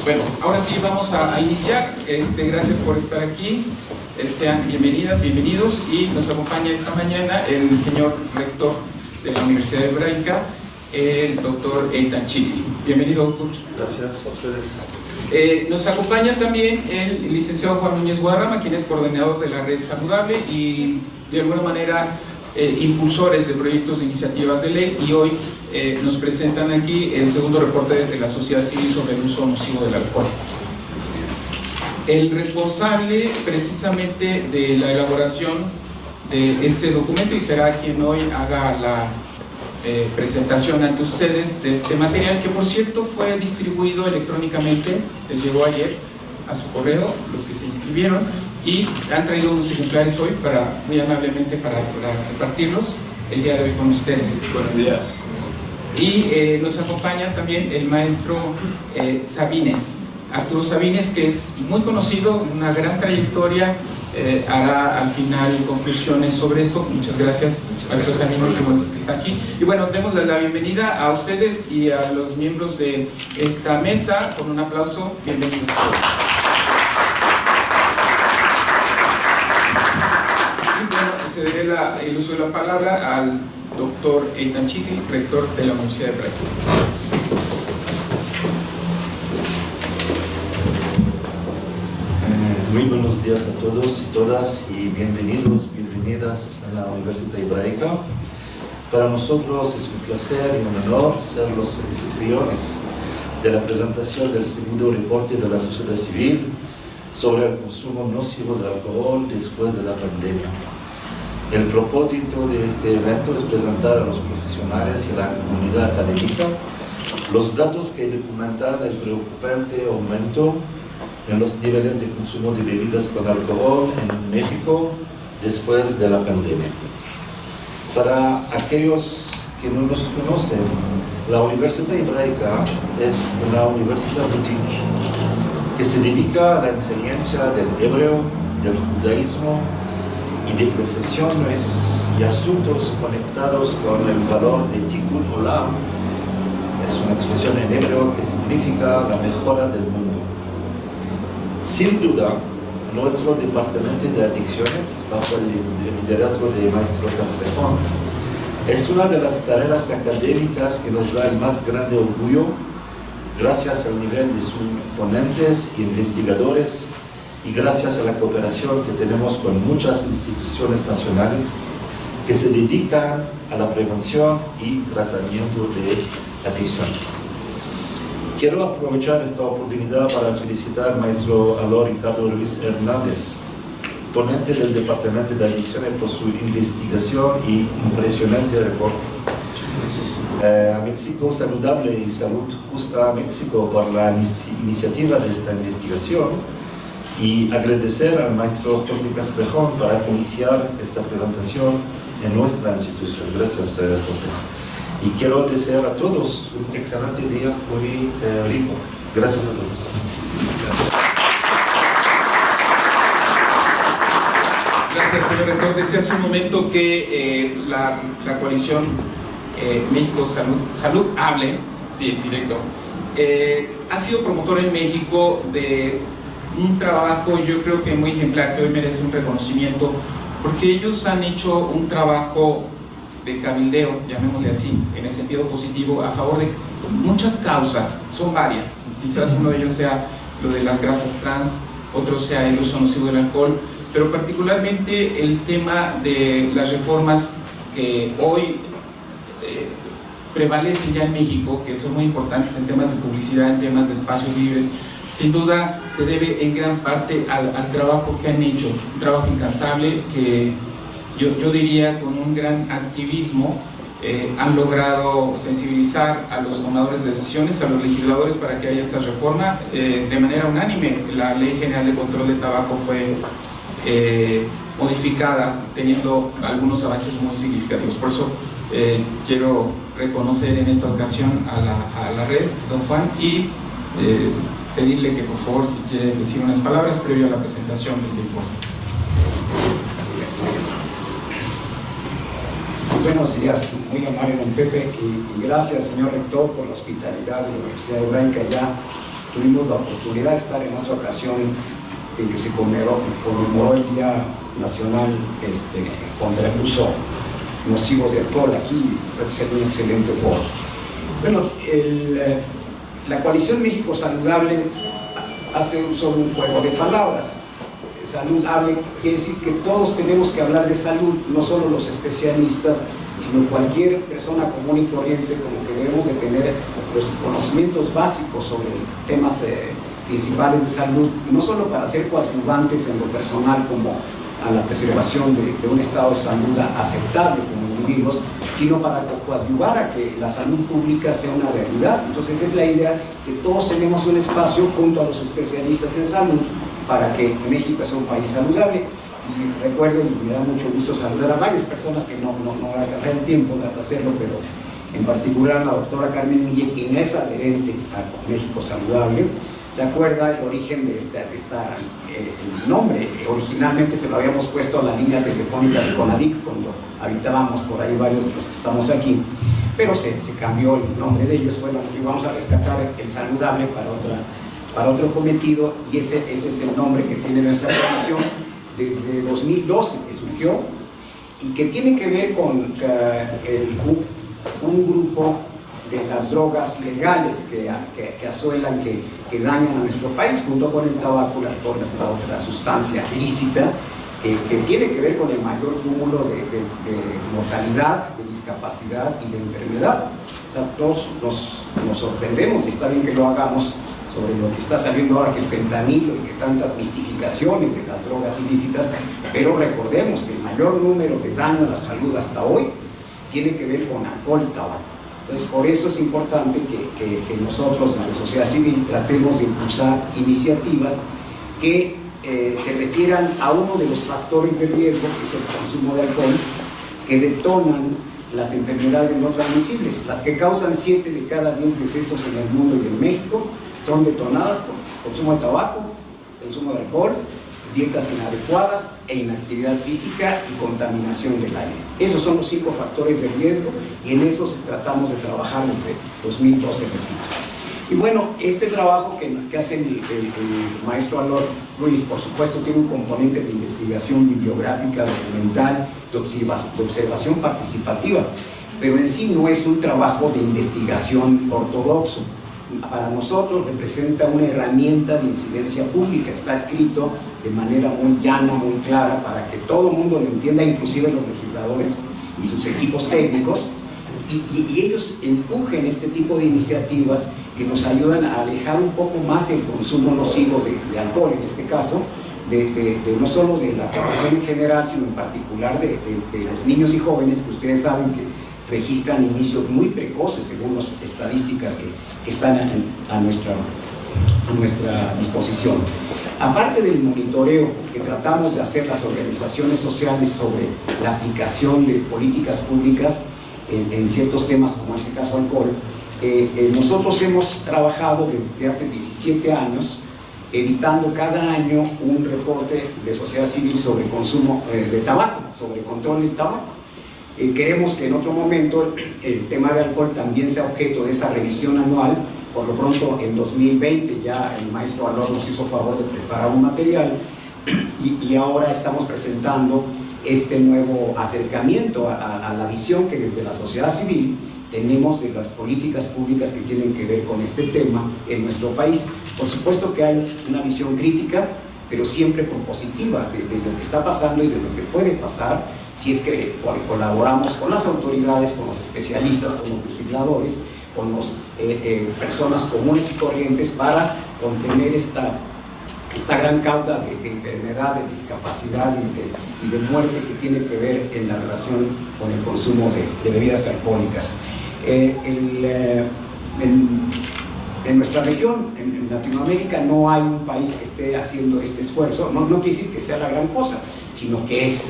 Bueno, ahora sí vamos a iniciar. Gracias por estar aquí. Sean bienvenidas, bienvenidos. Y nos acompaña esta mañana el señor rector de la Universidad Hebraica, el doctor Eitan Chikli. Bienvenido, doctor. Gracias a ustedes. Nos acompaña también el licenciado Juan Núñez Guadarrama, quien es coordinador de la Red Saludable y de alguna manera impulsores de proyectos de iniciativas de ley, y hoy nos presentan aquí el segundo reporte de la sociedad civil sobre el uso nocivo del alcohol. El responsable precisamente de la elaboración de este documento, y será quien hoy haga la presentación ante ustedes de este material, que por cierto fue distribuido electrónicamente, les llegó ayer a su correo, los que se inscribieron, y han traído unos ejemplares hoy muy amablemente para compartirlos el día de hoy con ustedes. Buenos días. Y nos acompaña también el maestro Sabines, Arturo Sabines, que es muy conocido, una gran trayectoria, hará al final conclusiones sobre esto. Muchas gracias, maestro Sabines, que bueno que está aquí. Y bueno, demos la bienvenida a ustedes y a los miembros de esta mesa con un aplauso. Bienvenidos todos. Cederé el uso de la palabra al doctor Eitan Chikli, rector de la Universidad de Hebraica. Muy buenos días a todos y todas y bienvenidos, bienvenidas a la Universidad Hebraica. Para nosotros es un placer y un honor ser los anfitriones de la presentación del segundo reporte de la sociedad civil sobre el consumo nocivo de alcohol después de la pandemia. El propósito de este evento es presentar a los profesionales y a la comunidad académica los datos que documentan el preocupante aumento en los niveles de consumo de bebidas con alcohol en México después de la pandemia. Para aquellos que no nos conocen, la Universidad Hebraica es una universidad boutique que se dedica a la enseñanza del hebreo, del judaísmo y de profesiones y asuntos conectados con el valor de Tikkun Olam. Es una expresión en hebreo que significa la mejora del mundo. Sin duda, nuestro departamento de adicciones, bajo el liderazgo de maestro Castrejón, es una de las carreras académicas que nos da el más grande orgullo, gracias al nivel de sus ponentes y investigadores, y gracias a la cooperación que tenemos con muchas instituciones nacionales que se dedican a la prevención y tratamiento de adicciones. Quiero aprovechar esta oportunidad para felicitar al maestro Alor Ricardo Ruiz Hernández, ponente del Departamento de Adicciones, por su investigación y impresionante reporte. A México Saludable y Salud Justa México por la iniciativa de esta investigación, y agradecer al maestro José Castrejón para iniciar esta presentación en nuestra institución. Gracias, José. Y quiero desear a todos un excelente día muy rico. Gracias a todos. Gracias, señor rector. Decía hace un momento que la coalición México Salud Hable, sí, directo, ha sido promotor en México de un trabajo, yo creo que muy ejemplar, que hoy merece un reconocimiento, porque ellos han hecho un trabajo de cabildeo, llamémosle así, en el sentido positivo, a favor de muchas causas, son varias. Quizás uno de ellos sea lo de las grasas trans, otro sea el uso nocivo del alcohol, pero particularmente el tema de las reformas que hoy prevalecen ya en México, que son muy importantes en temas de publicidad, en temas de espacios libres. Sin duda se debe en gran parte al trabajo que han hecho, un trabajo incansable que yo diría con un gran activismo han logrado sensibilizar a los tomadores de decisiones, a los legisladores, para que haya esta reforma de manera unánime. La Ley General de Control de Tabaco fue modificada, teniendo algunos avances muy significativos. Por eso quiero reconocer en esta ocasión a la red, don Juan, y pedirle que por favor, si quiere decir unas palabras previo a la presentación de este informe. Buenos días, muy amable don Pepe, y gracias señor rector por la hospitalidad de la Universidad Hebraica ya tuvimos la oportunidad de estar en otra ocasión en que se conmemoró el Día Nacional contra el uso nocivo de alcohol. Aquí puede ser un excelente foro. Bueno, la coalición México Saludable hace solo un juego de palabras. Saludable quiere decir que todos tenemos que hablar de salud, no solo los especialistas, sino cualquier persona común y corriente, como que debemos de tener los conocimientos básicos sobre temas principales de salud, no solo para ser coadyuvantes en lo personal como a la preservación de un estado de salud aceptable como individuos, sino para coadyuvar a que la salud pública sea una realidad. Entonces es la idea que todos tenemos un espacio junto a los especialistas en salud para que México sea un país saludable. Y recuerdo, y me da mucho gusto saludar a varias personas que no agarré el tiempo de hacerlo, pero en particular la doctora Carmen Mille, quien es adherente a México Saludable. ¿Se acuerda el origen de el nombre? Originalmente se lo habíamos puesto a la línea telefónica de CONADIC cuando habitábamos por ahí varios de los que estamos aquí, pero se cambió el nombre de ellos. Bueno, y vamos a rescatar el saludable para otro cometido, y ese es el nombre que tiene nuestra comisión desde 2012 que surgió, y que tiene que ver con un grupo de las drogas legales que asuelan, que dañan a nuestro país, junto con el tabaco, el alcohol, la otra sustancia ilícita, que tiene que ver con el mayor cúmulo de mortalidad, de discapacidad y de enfermedad. O sea, todos nos sorprendemos, y está bien que lo hagamos, sobre lo que está saliendo ahora, que el fentanilo y que tantas mistificaciones de las drogas ilícitas, pero recordemos que el mayor número de daño a la salud hasta hoy tiene que ver con alcohol y tabaco. Entonces, por eso es importante que nosotros, en la sociedad civil, tratemos de impulsar iniciativas que se refieran a uno de los factores de riesgo, que es el consumo de alcohol, que detonan las enfermedades no transmisibles. Las que causan 7 de cada 10 decesos en el mundo y en México son detonadas por consumo de tabaco, consumo de alcohol, dietas inadecuadas e inactividad física y contaminación del aire. Esos son los 5 factores de riesgo, y en esos tratamos de trabajar desde 2012. Y bueno, este trabajo que hace el maestro Alor Ruiz, por supuesto, tiene un componente de investigación bibliográfica, documental, de observación participativa, pero en sí no es un trabajo de investigación ortodoxo. Para nosotros representa una herramienta de incidencia pública. Está escrito de manera muy llana, muy clara, para que todo el mundo lo entienda, inclusive los legisladores y sus equipos técnicos, y ellos empujen este tipo de iniciativas que nos ayudan a alejar un poco más el consumo nocivo de alcohol, en este caso, no solo de la población en general, sino en particular de los niños y jóvenes, que ustedes saben que registran inicios muy precoces según las estadísticas que están a nuestra disposición. Aparte del monitoreo que tratamos de hacer las organizaciones sociales sobre la aplicación de políticas públicas en ciertos temas, como en este caso alcohol, nosotros hemos trabajado desde hace 17 años editando cada año un reporte de sociedad civil sobre consumo de tabaco, sobre control del tabaco. Queremos que en otro momento el tema de alcohol también sea objeto de esa revisión anual. Por lo pronto, en 2020 ya el maestro Alor nos hizo favor de preparar un material, y ahora estamos presentando este nuevo acercamiento a la visión que desde la sociedad civil tenemos de las políticas públicas que tienen que ver con este tema en nuestro país. Por supuesto que hay una visión crítica, pero siempre propositiva de lo que está pasando y de lo que puede pasar si es que colaboramos con las autoridades, con los especialistas, con los legisladores, con las personas comunes y corrientes, para contener esta gran cauda de enfermedad, de discapacidad y de muerte que tiene que ver en la relación con el consumo de bebidas alcohólicas. En nuestra región, en Latinoamérica, no hay un país que esté haciendo este esfuerzo. No quiere decir que sea la gran cosa, sino que es,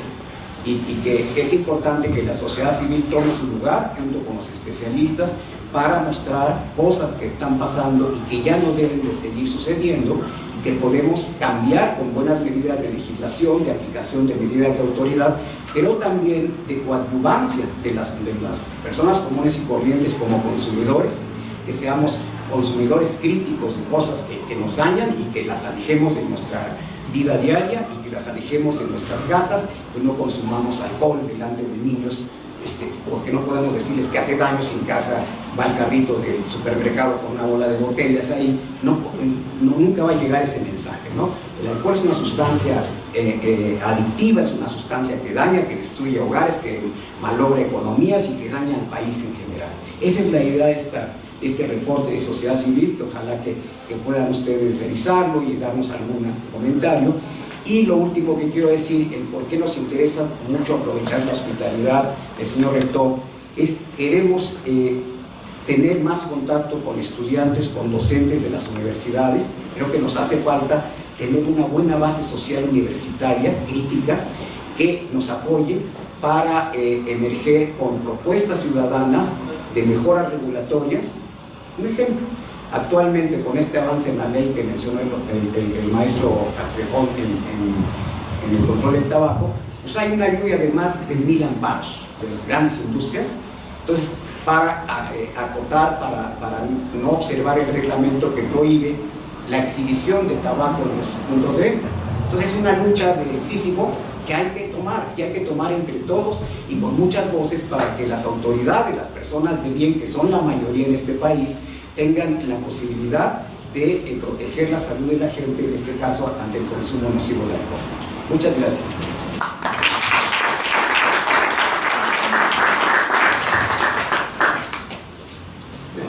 y que es importante que la sociedad civil tome su lugar junto con los especialistas para mostrar cosas que están pasando y que ya no deben de seguir sucediendo, y que podemos cambiar con buenas medidas de legislación, de aplicación de medidas de autoridad, pero también de coadyuvancia de las personas comunes y corrientes como consumidores, que seamos consumidores críticos de cosas que nos dañan y que las alejemos de nuestra vida diaria y que las alejemos de nuestras casas, que no consumamos alcohol delante de niños, porque no podemos decirles que hace daño si en casa va el carrito del supermercado con una bola de botellas ahí. Nunca va a llegar ese mensaje, ¿no? El alcohol es una sustancia adictiva, es una sustancia que daña, que destruye hogares, que malogra economías y que daña al país en general. Esa es la idea de este reporte de sociedad civil, que ojalá que puedan ustedes revisarlo y darnos algún comentario. Y lo último que quiero decir, el por qué nos interesa mucho aprovechar la hospitalidad del señor rector, es queremos tener más contacto con estudiantes, con docentes de las universidades. Creo que nos hace falta tener una buena base social universitaria, crítica, que nos apoye para emerger con propuestas ciudadanas de mejoras regulatorias. Un ejemplo, actualmente con este avance en la ley que mencionó el maestro Castrejón en el control del tabaco, pues hay una lluvia de más de 1000 amparos de las grandes industrias. Entonces, para acotar, para no observar el reglamento que prohíbe la exhibición de tabaco en los puntos de venta. Entonces es una lucha de Sísifo que hay que tomar entre todos y con muchas voces para que las autoridades, las personas de bien, que son la mayoría en este país, tengan la posibilidad de proteger la salud de la gente, en este caso ante el consumo nocivo de alcohol. Muchas gracias.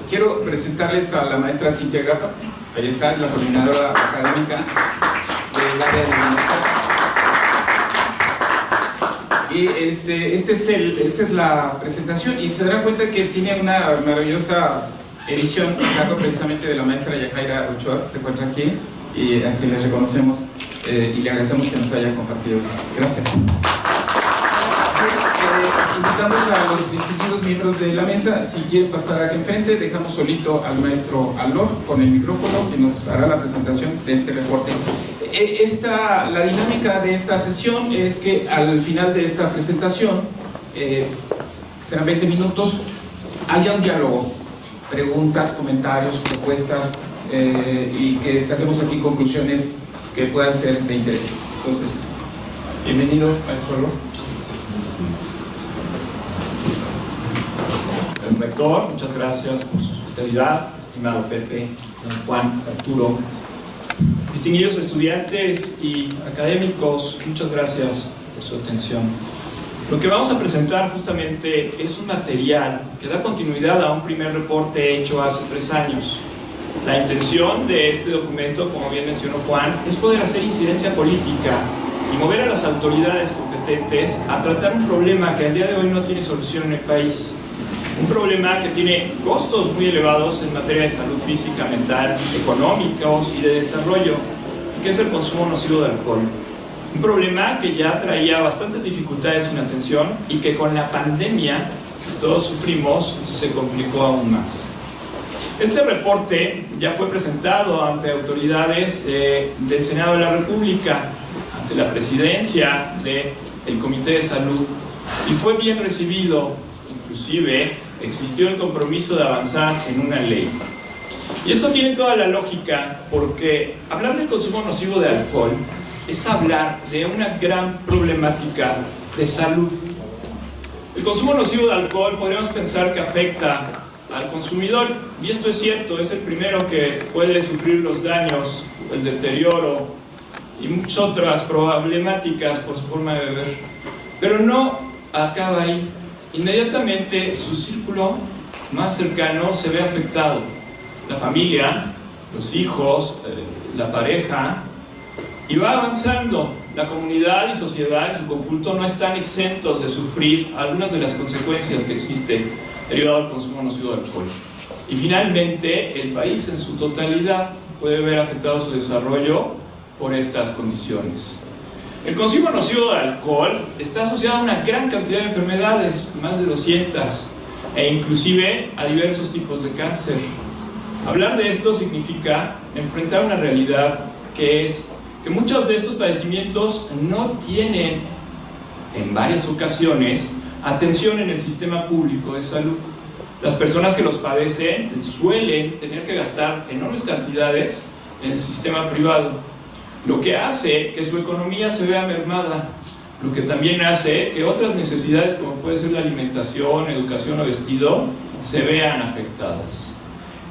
Quiero presentarles a la maestra Cintia Grapa. Ahí está, la coordinadora académica del área de bienestar. Y esta es la presentación, y se darán cuenta que tiene una maravillosa edición, cargo precisamente de la maestra Yajaira Ochoa, que se encuentra aquí, y a quien le reconocemos y le agradecemos que nos haya compartido esto. Gracias. Invitamos a los distinguidos miembros de la mesa. Si quieren pasar aquí enfrente, dejamos solito al maestro Alor con el micrófono, que nos hará la presentación de este reporte. La dinámica de esta sesión es que al final de esta presentación, serán 20 minutos, haya un diálogo, preguntas, comentarios, propuestas, y que saquemos aquí conclusiones que puedan ser de interés. Entonces, bienvenido, maestro Alor. Rector, muchas gracias por su hospitalidad, estimado Pepe, don Juan, Arturo, distinguidos estudiantes y académicos, muchas gracias por su atención. Lo que vamos a presentar justamente es un material que da continuidad a un primer reporte hecho hace 3 años. La intención de este documento, como bien mencionó Juan, es poder hacer incidencia política y mover a las autoridades competentes a tratar un problema que al día de hoy no tiene solución en el país. Un problema que tiene costos muy elevados en materia de salud física, mental, económicos y de desarrollo, que es el consumo nocivo de alcohol. Un problema que ya traía bastantes dificultades sin atención y que con la pandemia que todos sufrimos se complicó aún más. Este reporte ya fue presentado ante autoridades del Senado de la República, ante la presidencia del Comité de Salud, y fue bien recibido. Inclusive existió el compromiso de avanzar en una ley. Y esto tiene toda la lógica, porque hablar del consumo nocivo de alcohol es hablar de una gran problemática de salud. El consumo nocivo de alcohol podríamos pensar que afecta al consumidor, y esto es cierto, es el primero que puede sufrir los daños, el deterioro y muchas otras problemáticas por su forma de beber. Pero no acaba ahí. Inmediatamente su círculo más cercano se ve afectado. La familia, los hijos, la pareja, y va avanzando. La comunidad y sociedad en su conjunto no están exentos de sufrir algunas de las consecuencias que existen derivado del consumo nocivo de alcohol. Y finalmente el país en su totalidad puede ver afectado su desarrollo por estas condiciones. El consumo nocivo de alcohol está asociado a una gran cantidad de enfermedades, más de 200, e inclusive a diversos tipos de cáncer. Hablar de esto significa enfrentar una realidad que es que muchos de estos padecimientos no tienen, en varias ocasiones, atención en el sistema público de salud. Las personas que los padecen suelen tener que gastar enormes cantidades en el sistema privado, lo que hace que su economía se vea mermada, lo que también hace que otras necesidades como puede ser la alimentación, educación o vestido se vean afectadas.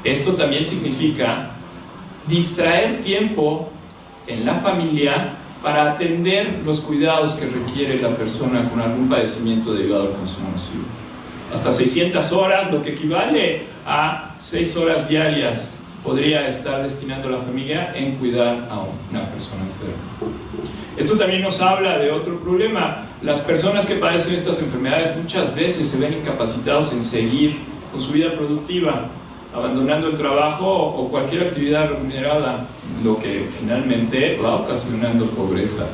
Esto también significa distraer tiempo en la familia para atender los cuidados que requiere la persona con algún padecimiento derivado del consumo nocivo. Hasta 600 horas, lo que equivale a 6 horas diarias, podría estar destinando la familia en cuidar a una persona enferma. Esto también nos habla de otro problema. Las personas que padecen estas enfermedades muchas veces se ven incapacitados en seguir con su vida productiva, abandonando el trabajo o cualquier actividad remunerada, lo que finalmente va ocasionando pobreza.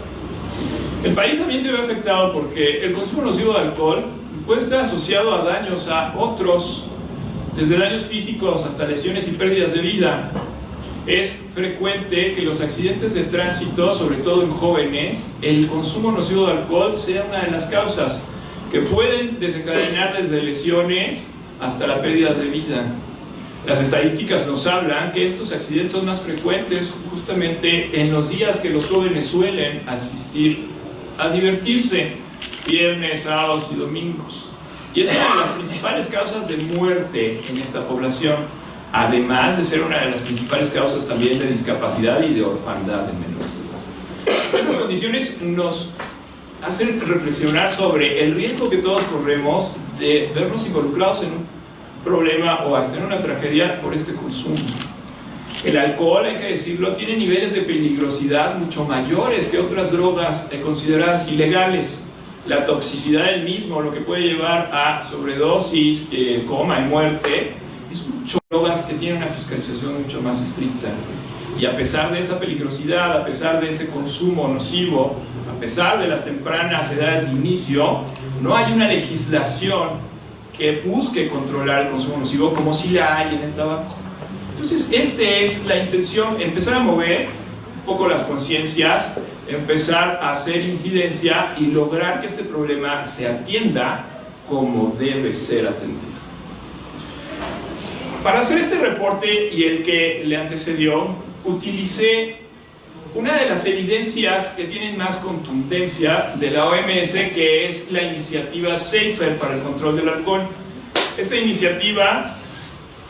El país también se ve afectado porque el consumo nocivo de alcohol puede estar asociado a daños a otros, desde daños físicos hasta lesiones y pérdidas de vida. Es frecuente que los accidentes de tránsito, sobre todo en jóvenes, el consumo nocivo de alcohol sea una de las causas que pueden desencadenar desde lesiones hasta la pérdida de vida. Las estadísticas nos hablan que estos accidentes son más frecuentes justamente en los días que los jóvenes suelen asistir a divertirse, viernes, sábados y domingos. Y es una de las principales causas de muerte en esta población, además de ser una de las principales causas también de discapacidad y de orfandad en menores de edad. Estas condiciones nos hacen reflexionar sobre el riesgo que todos corremos de vernos involucrados en un problema o hasta en una tragedia por este consumo. El alcohol, hay que decirlo, tiene niveles de peligrosidad mucho mayores que otras drogas consideradas ilegales. La toxicidad del mismo, lo que puede llevar a sobredosis, coma y muerte, es mucho drogas que tienen una fiscalización mucho más estricta. Y a pesar de esa peligrosidad, a pesar de ese consumo nocivo, a pesar de las tempranas edades de inicio, no hay una legislación que busque controlar el consumo nocivo como si la hay en el tabaco. Entonces, esta es la intención, empezar a mover un poco las conciencias, empezar a hacer incidencia y lograr que este problema se atienda como debe ser atendido. Para hacer este reporte y el que le antecedió, utilicé una de las evidencias que tienen más contundencia de la OMS, que es la iniciativa SAFER para el control del alcohol. Esta iniciativa,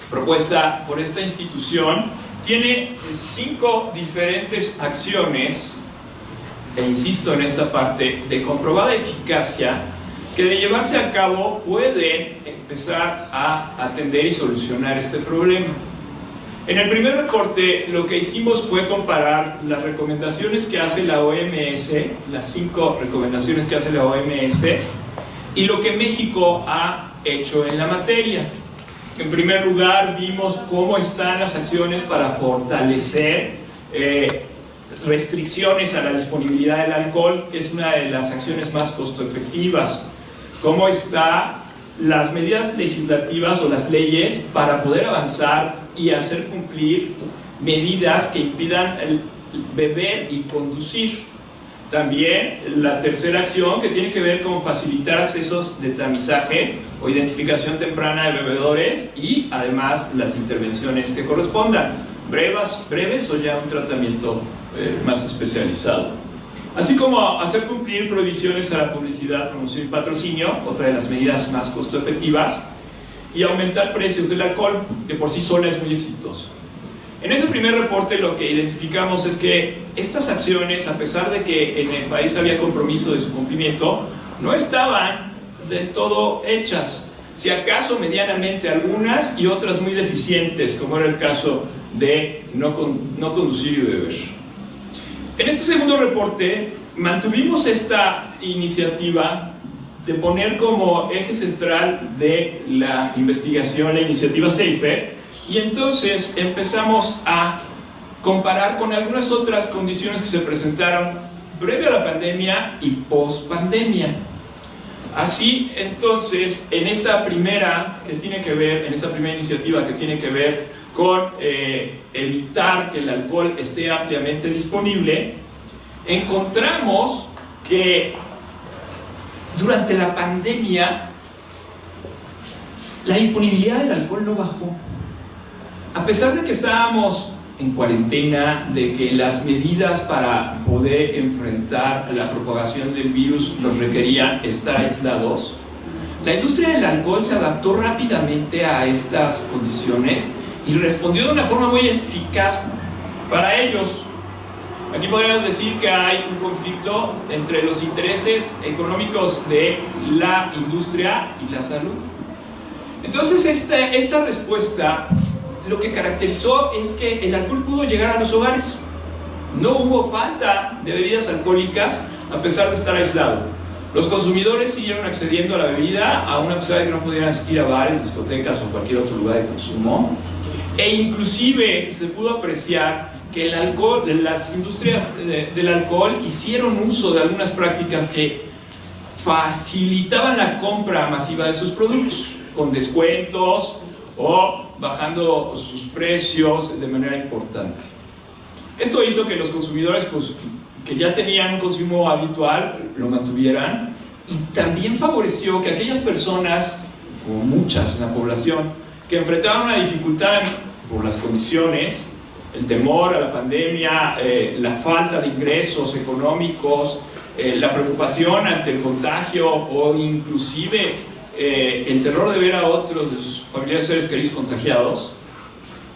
propuesta por esta institución, tiene 5 diferentes acciones, e insisto en esta parte, de comprobada eficacia, que de llevarse a cabo pueden empezar a atender y solucionar este problema. En el primer reporte lo que hicimos fue comparar las recomendaciones que hace la OMS, las 5 recomendaciones que hace la OMS, y lo que México ha hecho en la materia. En primer lugar, vimos cómo están las acciones para fortalecer restricciones a la disponibilidad del alcohol, que es una de las acciones más costo efectivas. Cómo están las medidas legislativas o las leyes para poder avanzar y hacer cumplir medidas que impidan el beber y conducir. También la tercera acción, que tiene que ver con facilitar accesos de tamizaje o identificación temprana de bebedores, y además las intervenciones que correspondan, breves o ya un tratamiento más especializado. Así como hacer cumplir prohibiciones a la publicidad, promoción y patrocinio, otra de las medidas más costo efectivas, y aumentar precios del alcohol, que por sí sola es muy exitoso. En ese primer reporte lo que identificamos es que estas acciones, a pesar de que en el país había compromiso de su cumplimiento, no estaban del todo hechas. Si acaso medianamente algunas y otras muy deficientes, como era el caso de no conducir y beber. En este segundo reporte mantuvimos esta iniciativa de poner como eje central de la investigación la iniciativa SAFER, y entonces empezamos a comparar con algunas otras condiciones que se presentaron previo a la pandemia y post pandemia. Así, entonces, en esta primera iniciativa que tiene que ver con evitar que el alcohol esté ampliamente disponible, encontramos que durante la pandemia la disponibilidad del alcohol no bajó. A pesar de que estábamos en cuarentena, de que las medidas para poder enfrentar la propagación del virus nos requerían estar aislados, la industria del alcohol se adaptó rápidamente a estas condiciones y respondió de una forma muy eficaz para ellos. Aquí podríamos decir que hay un conflicto entre los intereses económicos de la industria y la salud. Entonces esta respuesta lo que caracterizó es que el alcohol pudo llegar a los hogares. No hubo falta de bebidas alcohólicas a pesar de estar aislado. Los consumidores siguieron accediendo a la bebida aún a pesar de que no podían asistir a bares, discotecas o cualquier otro lugar de consumo. E inclusive se pudo apreciar que el alcohol, las industrias del alcohol hicieron uso de algunas prácticas que facilitaban la compra masiva de sus productos, con descuentos o bajando sus precios de manera importante. Esto hizo que los consumidores, pues, que ya tenían un consumo habitual, lo mantuvieran, y también favoreció que aquellas personas, como muchas en la población, que enfrentaban una dificultad por las condiciones, el temor a la pandemia, la falta de ingresos económicos, la preocupación ante el contagio o inclusive el terror de ver a otros de sus familiares seres queridos contagiados,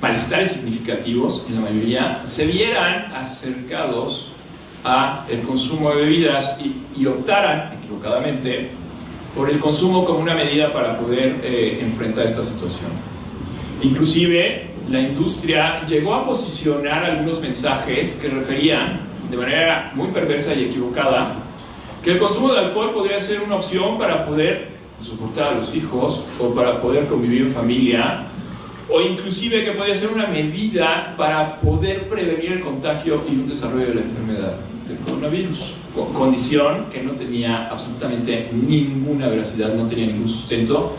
malestares significativos en la mayoría, se vieran acercados a el consumo de bebidas y optaran equivocadamente por el consumo como una medida para poder enfrentar esta situación. Inclusive la industria llegó a posicionar algunos mensajes que referían de manera muy perversa y equivocada que el consumo de alcohol podría ser una opción para poder soportar a los hijos o para poder convivir en familia, o inclusive que podría ser una medida para poder prevenir el contagio y un desarrollo de la enfermedad del coronavirus, condición que no tenía absolutamente ninguna veracidad, no tenía ningún sustento,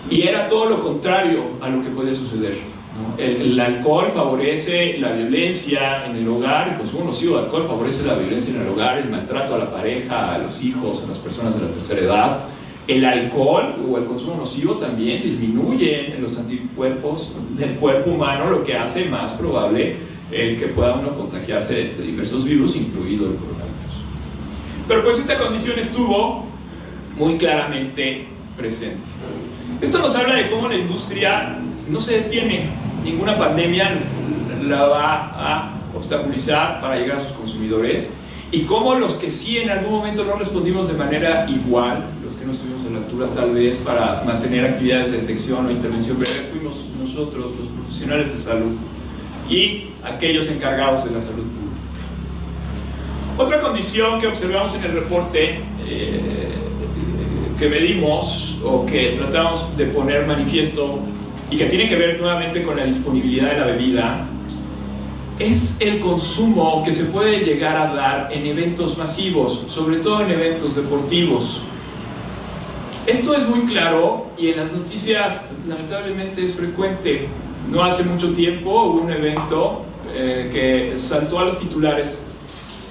y era todo lo contrario a lo que podía suceder, ¿no? El alcohol favorece la violencia en el hogar, el consumo nocivo de alcohol favorece la violencia en el hogar, el maltrato a la pareja, a los hijos, a las personas de la tercera edad. El alcohol o el consumo nocivo también disminuye en los anticuerpos del cuerpo humano, lo que hace más probable que pueda uno contagiarse de diversos virus, incluido el coronavirus. Pero pues esta condición estuvo muy claramente presente. Esto nos habla de cómo la industria no se detiene, ninguna pandemia la va a obstaculizar para llegar a sus consumidores, y cómo los que sí en algún momento no respondimos de manera igual, los que no estuvimos a la altura tal vez para mantener actividades de detección o intervención breve, fuimos nosotros, los profesionales de salud y aquellos encargados de la salud pública. Otra condición que observamos en el reporte que medimos o que tratamos de poner manifiesto y que tiene que ver nuevamente con la disponibilidad de la bebida es el consumo que se puede llegar a dar en eventos masivos, sobre todo en eventos deportivos. Esto es muy claro y en las noticias lamentablemente es frecuente. No hace mucho tiempo hubo un evento que saltó a los titulares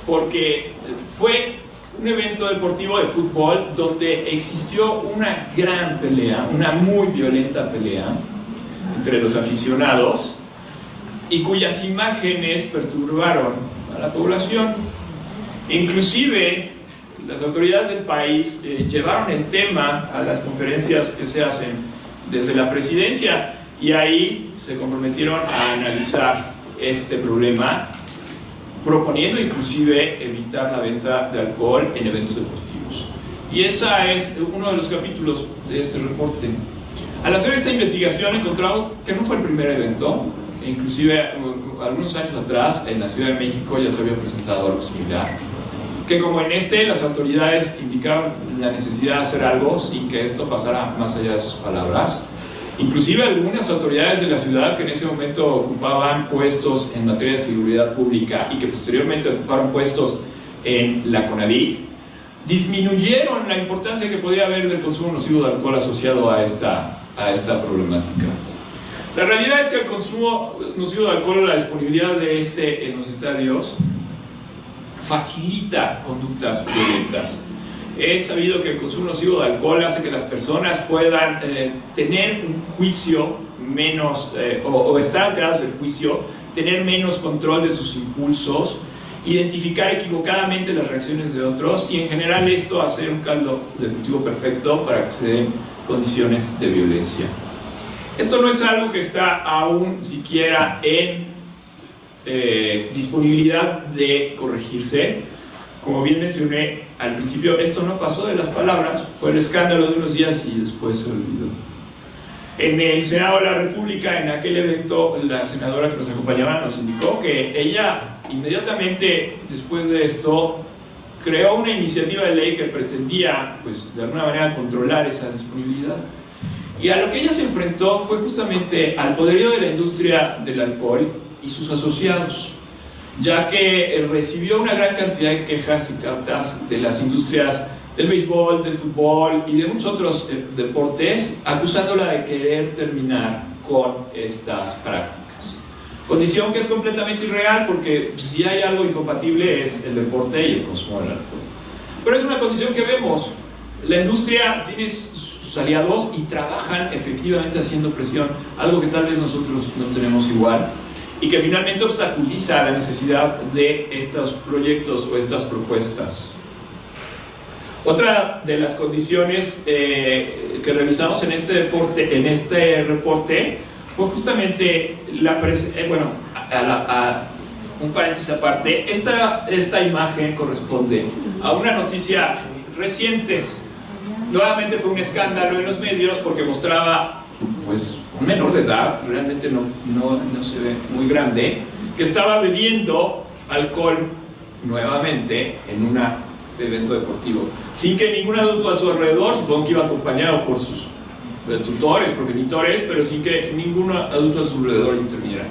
porque fue un evento deportivo de fútbol donde existió una gran pelea, una muy violenta pelea entre los aficionados y cuyas imágenes perturbaron a la población. Inclusive las autoridades del país llevaron el tema a las conferencias que se hacen desde la presidencia y ahí se comprometieron a analizar este problema, proponiendo inclusive evitar la venta de alcohol en eventos deportivos. Y ese es uno de los capítulos de este reporte. Al hacer esta investigación encontramos que no fue el primer evento. Inclusive algunos años atrás en la Ciudad de México ya se había presentado algo similar, que como en las autoridades indicaron la necesidad de hacer algo sin que esto pasara más allá de sus palabras. Inclusive algunas autoridades de la ciudad que en ese momento ocupaban puestos en materia de seguridad pública y que posteriormente ocuparon puestos en la CONADIC, disminuyeron la importancia que podía haber del consumo nocivo de alcohol asociado a esta problemática. La realidad es que el consumo nocivo de alcohol, la disponibilidad de en los estadios, facilita conductas violentas. Es sabido que el consumo nocivo de alcohol hace que las personas puedan tener un juicio menos, o estar alteradas del juicio, tener menos control de sus impulsos, identificar equivocadamente las reacciones de otros y en general esto hacer un caldo de cultivo perfecto para que se den condiciones de violencia. Esto no es algo que está aún siquiera en disponibilidad de corregirse. Como bien mencioné al principio, esto no pasó de las palabras, fue el escándalo de unos días y después se olvidó. En el Senado de la República, en aquel evento, la senadora que nos acompañaba nos indicó que ella inmediatamente después de esto creó una iniciativa de ley que pretendía, pues, de alguna manera controlar esa disponibilidad. Y a lo que ella se enfrentó fue justamente al poderío de la industria del alcohol y sus asociados, ya que recibió una gran cantidad de quejas y cartas de las industrias del béisbol, del fútbol y de muchos otros deportes, acusándola de querer terminar con estas prácticas. Condición que es completamente irreal porque si hay algo incompatible es el deporte y el consumo del alcohol. Pero es una condición que vemos. La industria tiene sus aliados y trabajan efectivamente haciendo presión, algo que tal vez nosotros no tenemos igual, y que finalmente obstaculiza la necesidad de estos proyectos o estas propuestas. Otra de las condiciones que revisamos en este reporte fue justamente un paréntesis aparte. Esta imagen corresponde a una noticia reciente. Nuevamente fue un escándalo en los medios porque mostraba, pues, un menor de edad, realmente no se ve muy grande, que estaba bebiendo alcohol nuevamente en un evento deportivo, sin que ningún adulto a su alrededor, supongo que iba acompañado por sus tutores, progenitores, pero sin que ningún adulto a su alrededor interviniera.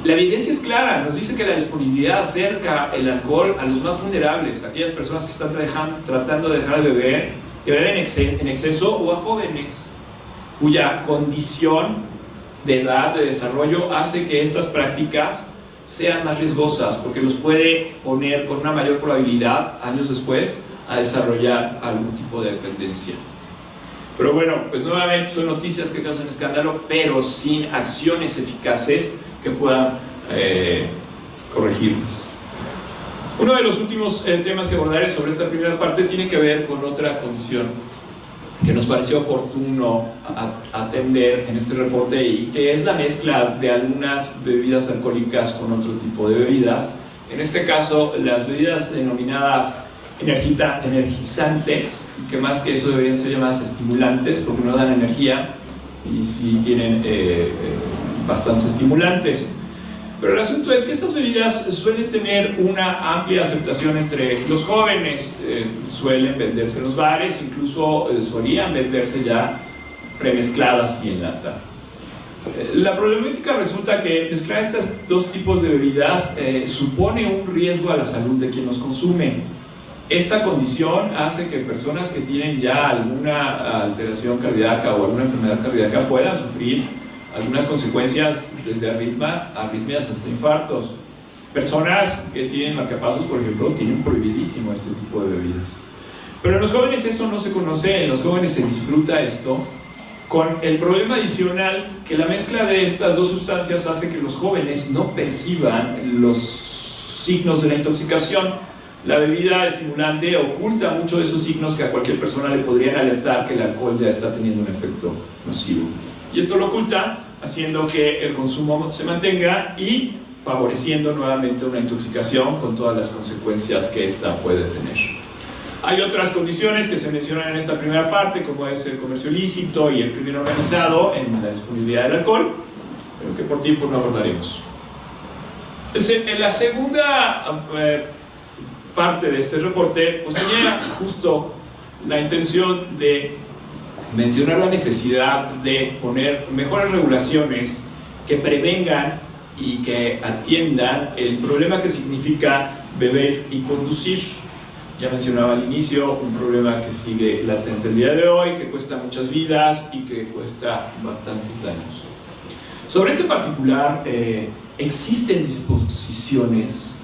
La evidencia es clara, nos dice que la disponibilidad acerca el alcohol a los más vulnerables, aquellas personas que están tratando de dejar de beber, que beben en exceso, o a jóvenes cuya condición de edad, de desarrollo, hace que estas prácticas sean más riesgosas, porque los puede poner con una mayor probabilidad, años después, a desarrollar algún tipo de dependencia. Pero bueno, pues nuevamente son noticias que causan escándalo, pero sin acciones eficaces que puedan corregirlas. Uno de los últimos temas que abordaré sobre esta primera parte tiene que ver con otra condición que nos pareció oportuno atender en este reporte, y que es la mezcla de algunas bebidas alcohólicas con otro tipo de bebidas. En este caso, las bebidas denominadas energizantes, que más que eso deberían ser llamadas estimulantes porque no dan energía y sí tienen bastantes estimulantes. Pero el asunto es que estas bebidas suelen tener una amplia aceptación entre los jóvenes, suelen venderse en los bares, incluso solían venderse ya premezcladas y en lata. La problemática resulta que mezclar estos dos tipos de bebidas supone un riesgo a la salud de quien los consume. Esta condición hace que personas que tienen ya alguna alteración cardíaca o alguna enfermedad cardíaca puedan sufrir algunas consecuencias desde arritmias hasta infartos. Personas que tienen marcapasos, por ejemplo, tienen prohibidísimo este tipo de bebidas. Pero en los jóvenes eso no se conoce, en los jóvenes se disfruta esto, con el problema adicional que la mezcla de estas dos sustancias hace que los jóvenes no perciban los signos de la intoxicación. La bebida estimulante oculta muchos de esos signos que a cualquier persona le podrían alertar que el alcohol ya está teniendo un efecto nocivo. Y esto lo oculta, haciendo que el consumo se mantenga y favoreciendo nuevamente una intoxicación con todas las consecuencias que esta puede tener. Hay otras condiciones que se mencionan en esta primera parte, como es el comercio ilícito y el crimen organizado en la disponibilidad del alcohol, pero que por tiempo no abordaremos. En la segunda parte de este reporte, pues tenía justo la intención de mencionar la necesidad de poner mejores regulaciones que prevengan y que atiendan el problema que significa beber y conducir. Ya mencionaba al inicio un problema que sigue latente el día de hoy, que cuesta muchas vidas y que cuesta bastantes daños. Sobre este particular, existen disposiciones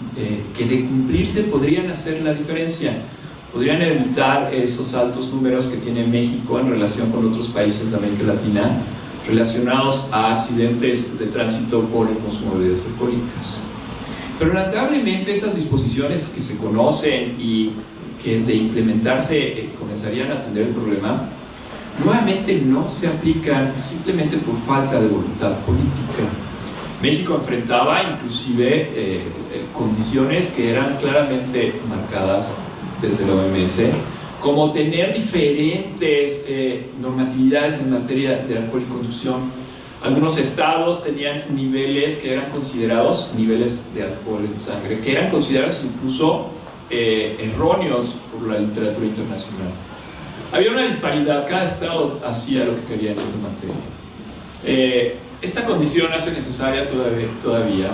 que de cumplirse podrían hacer la diferencia. podrían evitar esos altos números que tiene México en relación con otros países de América Latina relacionados a accidentes de tránsito por el consumo de bebidas alcohólicas. Pero lamentablemente esas disposiciones que se conocen y que de implementarse comenzarían a atender el problema, nuevamente no se aplican simplemente por falta de voluntad política. México enfrentaba inclusive condiciones que eran claramente marcadas desde la OMS, como tener diferentes normatividades en materia de alcohol y conducción. Algunos estados tenían niveles que eran considerados, niveles de alcohol en sangre, que eran considerados incluso erróneos por la literatura internacional. Había una disparidad, cada estado hacía lo que quería en esta materia. Esta condición hace necesaria todavía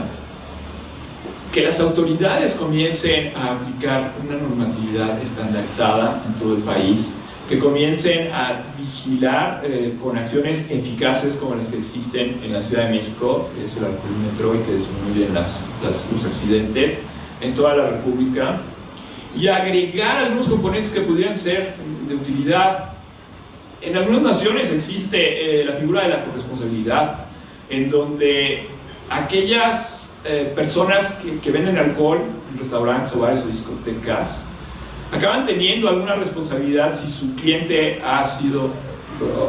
que las autoridades comiencen a aplicar una normatividad estandarizada en todo el país, que comiencen a vigilar con acciones eficaces como las que existen en la Ciudad de México, que es el alcoholímetro y que disminuyen los accidentes en toda la República, y agregar algunos componentes que pudieran ser de utilidad. En algunas naciones existe la figura de la corresponsabilidad, en donde aquellas personas que venden alcohol en restaurantes, bares o discotecas acaban teniendo alguna responsabilidad si su cliente ha sido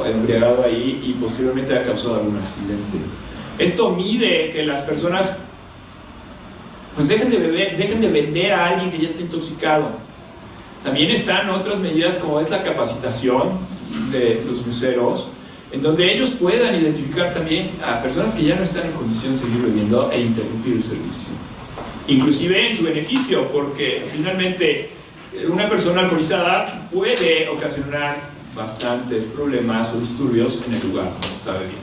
embriagado ahí y posteriormente ha causado algún accidente. Esto mide que las personas pues dejen de beber, dejen de vender a alguien que ya está intoxicado. También están otras medidas como es la capacitación de los meseros, en donde ellos puedan identificar también a personas que ya no están en condición de seguir bebiendo e interrumpir el servicio. Inclusive en su beneficio, porque finalmente una persona alcoholizada puede ocasionar bastantes problemas o disturbios en el lugar donde está bebiendo.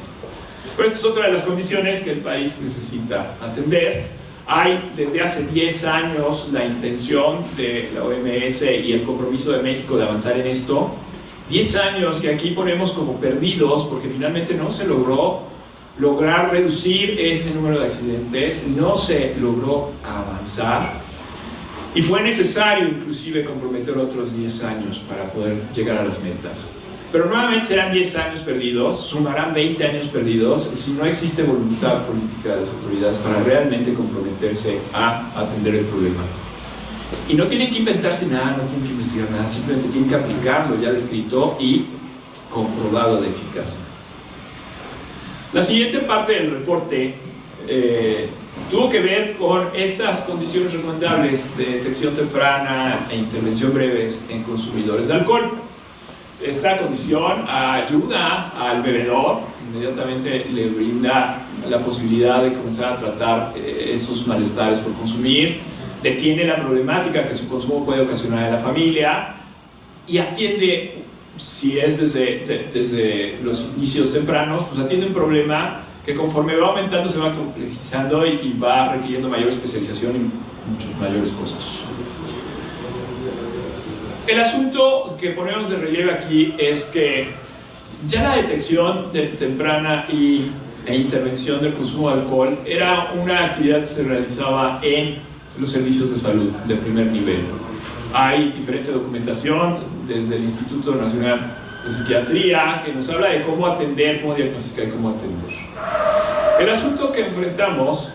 Pero esta es otra de las condiciones que el país necesita atender. Hay desde hace 10 años la intención de la OMS y el compromiso de México de avanzar en esto. 10 años que aquí ponemos como perdidos porque finalmente no se lograr reducir ese número de accidentes, no se logró avanzar y fue necesario inclusive comprometer otros 10 años para poder llegar a las metas. Pero nuevamente serán 10 años perdidos, sumarán 20 años perdidos si no existe voluntad política de las autoridades para realmente comprometerse a atender el problema. Y no tienen que inventarse nada, no tienen que investigar nada, simplemente tienen que aplicarlo ya descrito y comprobado de eficacia. La siguiente parte del reporte tuvo que ver con estas condiciones recomendables de detección temprana e intervención breve en consumidores de alcohol. Esta condición ayuda al bebedor, inmediatamente le brinda la posibilidad de comenzar a tratar esos malestares por consumir, detiene la problemática que su consumo puede ocasionar en la familia y atiende, si es desde los inicios tempranos, pues atiende un problema que conforme va aumentando se va complejizando y va requiriendo mayor especialización y muchos mayores costos. El asunto que ponemos de relieve aquí es que ya la detección temprana e intervención del consumo de alcohol era una actividad que se realizaba en los servicios de salud de primer nivel. Hay diferente documentación desde el Instituto Nacional de Psiquiatría que nos habla de cómo atender, cómo diagnosticar y cómo atender. El asunto que enfrentamos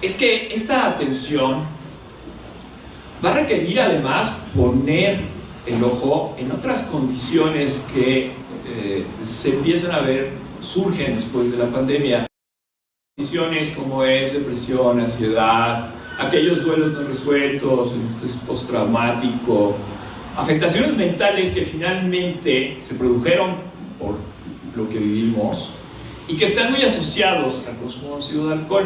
es que esta atención va a requerir además poner el ojo en otras condiciones que se empiezan a ver, surgen después de la pandemia. Condiciones como es depresión, ansiedad, aquellos duelos no resueltos, el estrés postraumático, afectaciones mentales que finalmente se produjeron por lo que vivimos y que están muy asociados al consumo nocivo de alcohol.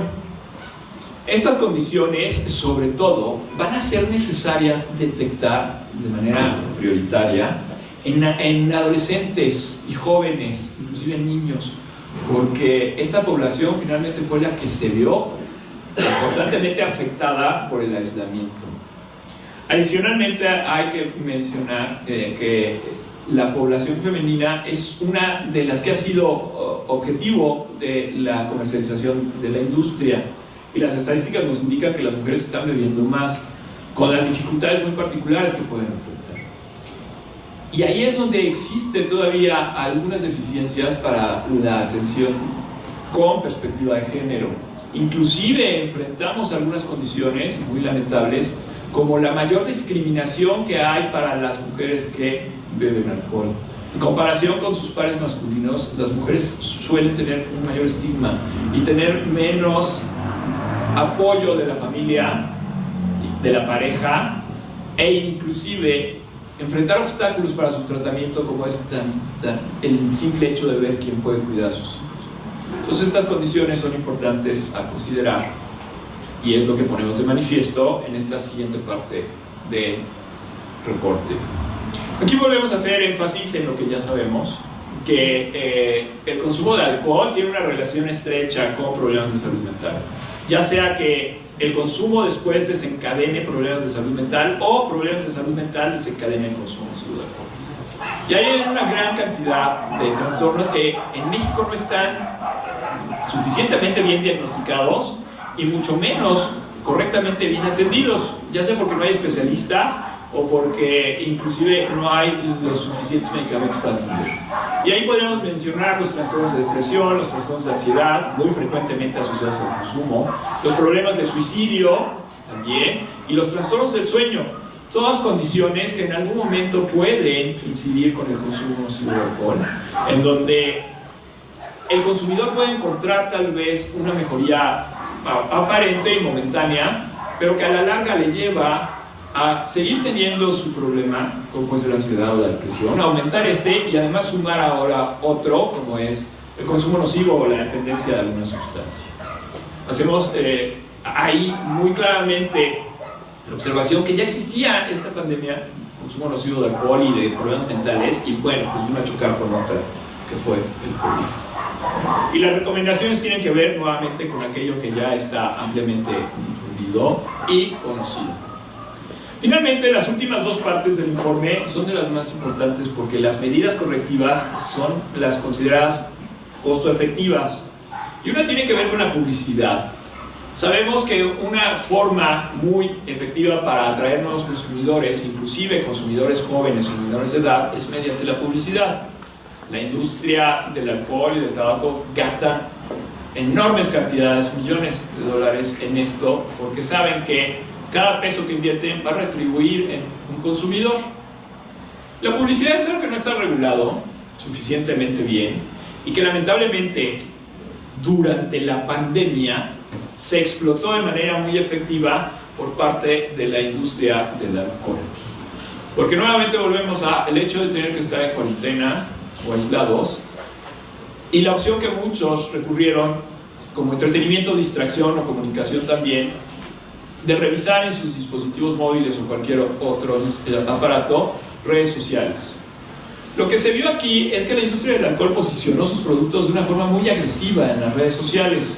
Estas condiciones, sobre todo, van a ser necesarias detectar de manera prioritaria en adolescentes y jóvenes, inclusive en niños, porque esta población finalmente fue la que se vio importantemente afectada por el aislamiento. Adicionalmente, hay que mencionar que la población femenina es una de las que ha sido objetivo de la comercialización de la industria. Y las estadísticas nos indican que las mujeres están bebiendo más. con las dificultades muy particulares que pueden enfrentar. Y ahí es donde existe todavía algunas deficiencias para la atención con perspectiva de género. Inclusive enfrentamos algunas condiciones muy lamentables, como la mayor discriminación que hay para las mujeres que beben alcohol. En comparación con sus pares masculinos, las mujeres suelen tener un mayor estigma y tener menos apoyo de la familia, de la pareja, e inclusive enfrentar obstáculos para su tratamiento, como es el simple hecho de ver quién puede cuidar a sus hijos. Entonces estas condiciones son importantes a considerar, y es lo que ponemos de manifiesto en esta siguiente parte del reporte. Aquí volvemos a hacer énfasis en lo que ya sabemos, que el consumo de alcohol tiene una relación estrecha con problemas de salud mental, ya sea que el consumo después desencadene problemas de salud mental o problemas de salud mental desencadenen el consumo de alcohol. Y hay una gran cantidad de trastornos que en México no están suficientemente bien diagnosticados y mucho menos correctamente bien atendidos, ya sea porque no hay especialistas o porque inclusive no hay los suficientes medicamentos para atender. Y ahí podríamos mencionar los trastornos de depresión, los trastornos de ansiedad, muy frecuentemente asociados al consumo, los problemas de suicidio también, y los trastornos del sueño. Todas condiciones que en algún momento pueden incidir con el consumo nocivo de alcohol, en donde el consumidor puede encontrar tal vez una mejoría aparente y momentánea, pero que a la larga le lleva a seguir teniendo su problema, como puede ser la ansiedad o la depresión, aumentar y además sumar ahora otro, como es el consumo nocivo o la dependencia de alguna sustancia. Hacemos ahí muy claramente la observación que ya existía esta pandemia, consumo nocivo de alcohol y de problemas mentales, y bueno, pues vino a chocar con otra, que fue el COVID. Y las recomendaciones tienen que ver nuevamente con aquello que ya está ampliamente difundido y conocido. Finalmente, las últimas dos partes del informe son de las más importantes porque las medidas correctivas son las consideradas costo efectivas, y una tiene que ver con la publicidad. Sabemos que una forma muy efectiva para atraer nuevos consumidores, inclusive consumidores jóvenes o menores de edad, es mediante la publicidad. La industria del alcohol y del tabaco gasta enormes cantidades, millones de dólares en esto, porque saben que cada peso que invierten va a retribuir en un consumidor. La publicidad es algo que no está regulado suficientemente bien y que lamentablemente durante la pandemia se explotó de manera muy efectiva por parte de la industria del alcohol. Porque nuevamente volvemos al hecho de tener que estar en cuarentena o aislados, y la opción que muchos recurrieron como entretenimiento, distracción o comunicación también, de revisar en sus dispositivos móviles o cualquier otro aparato redes sociales. Lo que se vio aquí es que la industria del alcohol posicionó sus productos de una forma muy agresiva en las redes sociales.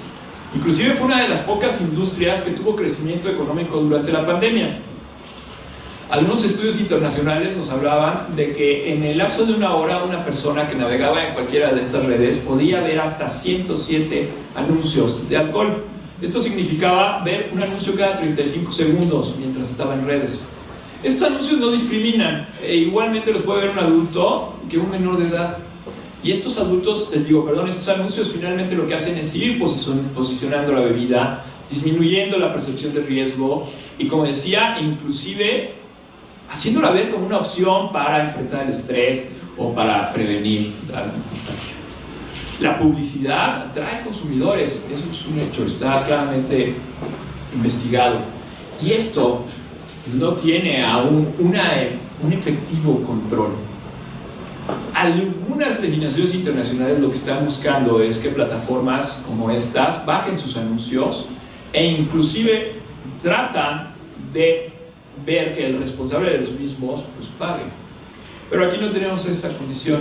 Inclusive fue una de las pocas industrias que tuvo crecimiento económico durante la pandemia. Algunos estudios internacionales nos hablaban de que en el lapso de una hora una persona que navegaba en cualquiera de estas redes podía ver hasta 107 anuncios de alcohol. Esto significaba ver un anuncio cada 35 segundos mientras estaba en redes. Estos anuncios no discriminan, igualmente los puede ver un adulto que un menor de edad. Y estos estos anuncios finalmente lo que hacen es ir posicionando la bebida, disminuyendo la percepción de riesgo y, como decía, inclusive haciéndola ver como una opción para enfrentar el estrés o para prevenir algún contagio. La publicidad atrae consumidores, eso es un hecho, está claramente investigado. Y esto no tiene aún un efectivo control. Algunas legislaciones internacionales lo que están buscando es que plataformas como estas bajen sus anuncios e inclusive tratan de ver que el responsable de los mismos pues pague. Pero aquí no tenemos esa condición.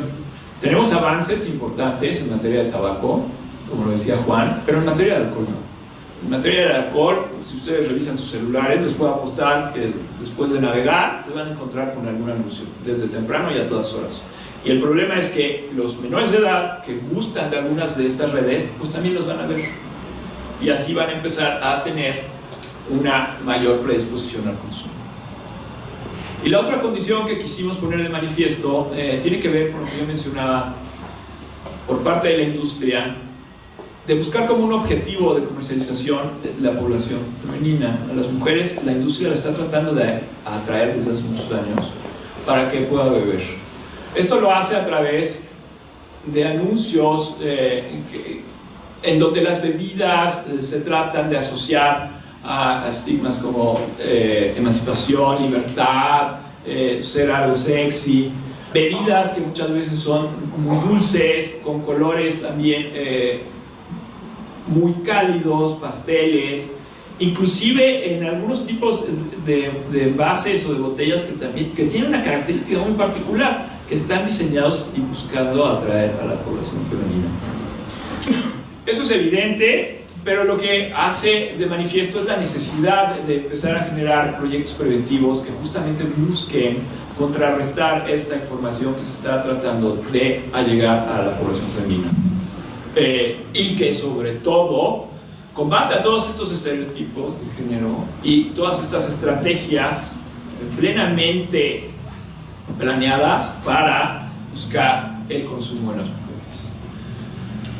Tenemos avances importantes en materia de tabaco, como lo decía Juan, pero en materia de alcohol no. En materia de alcohol, si ustedes revisan sus celulares, les puedo apostar que después de navegar se van a encontrar con algún anuncio, desde temprano y a todas horas. Y el problema es que los menores de edad que gustan de algunas de estas redes, pues también los van a ver. Y así van a empezar a tener una mayor predisposición al consumo. Y la otra condición que quisimos poner de manifiesto tiene que ver con lo que yo mencionaba por parte de la industria, de buscar como un objetivo de comercialización la población femenina. A las mujeres la industria la está tratando de atraer desde hace muchos años para que pueda beber. Esto lo hace a través de anuncios en donde las bebidas se tratan de asociar a estigmas como emancipación, libertad, ser algo sexy, bebidas que muchas veces son muy dulces, con colores también muy cálidos, pasteles, inclusive en algunos tipos de envases o de botellas que tienen una característica muy particular, que están diseñados y buscando atraer a la población femenina. Eso es evidente, pero lo que hace de manifiesto es la necesidad de empezar a generar proyectos preventivos que justamente busquen contrarrestar esta información que se está tratando de allegar a la población femenina. Y que sobre todo combata todos estos estereotipos de género y todas estas estrategias plenamente planeadas para buscar el consumo de las mujeres.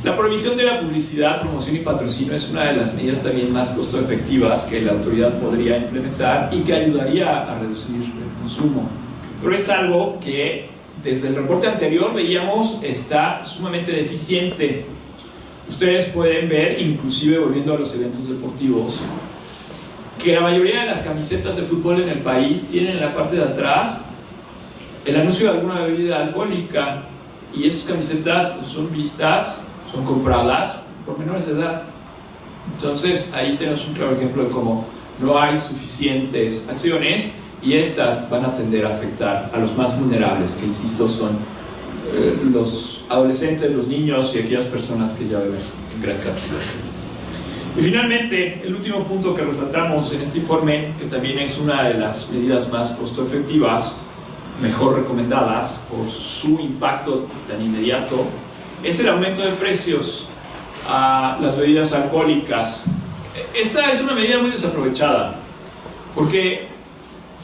La prohibición de la publicidad, promoción y patrocinio es una de las medidas también más costo efectivas que la autoridad podría implementar y que ayudaría a reducir el consumo. Pero es algo que desde el reporte anterior veíamos está sumamente deficiente. Ustedes pueden ver, inclusive volviendo a los eventos deportivos, que la mayoría de las camisetas de fútbol en el país tienen en la parte de atrás el anuncio de alguna bebida alcohólica, y estas camisetas son vistas, son compradas por menores de edad. Entonces ahí tenemos un claro ejemplo de cómo no hay suficientes acciones y estas van a tender a afectar a los más vulnerables, que insisto son los adolescentes, los niños y aquellas personas que ya beben en gran cantidad. Y finalmente, el último punto que resaltamos en este informe, que también es una de las medidas más costo efectivas, mejor recomendadas por su impacto tan inmediato, es el aumento de precios a las bebidas alcohólicas. Esta es una medida muy desaprovechada, porque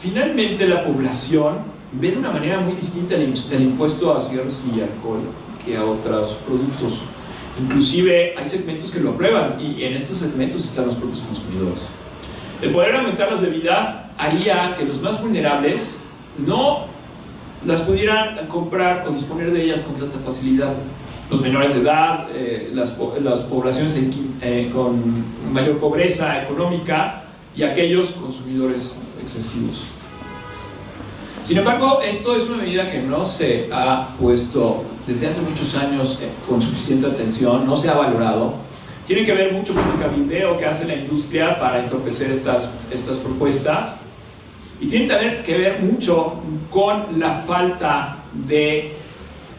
finalmente la población ve de una manera muy distinta el impuesto a cigarros y alcohol que a otros productos. Inclusive hay segmentos que lo aprueban y en estos segmentos están los propios consumidores. El poder aumentar las bebidas haría que los más vulnerables no las pudieran comprar o disponer de ellas con tanta facilidad. Los menores de edad, las poblaciones con mayor pobreza económica y aquellos consumidores excesivos. Sin embargo, esto es una medida que no se ha puesto desde hace muchos años con suficiente atención, no se ha valorado. Tiene que ver mucho con el cabildeo que hace la industria para entorpecer estas propuestas, y tiene también que ver mucho con la falta de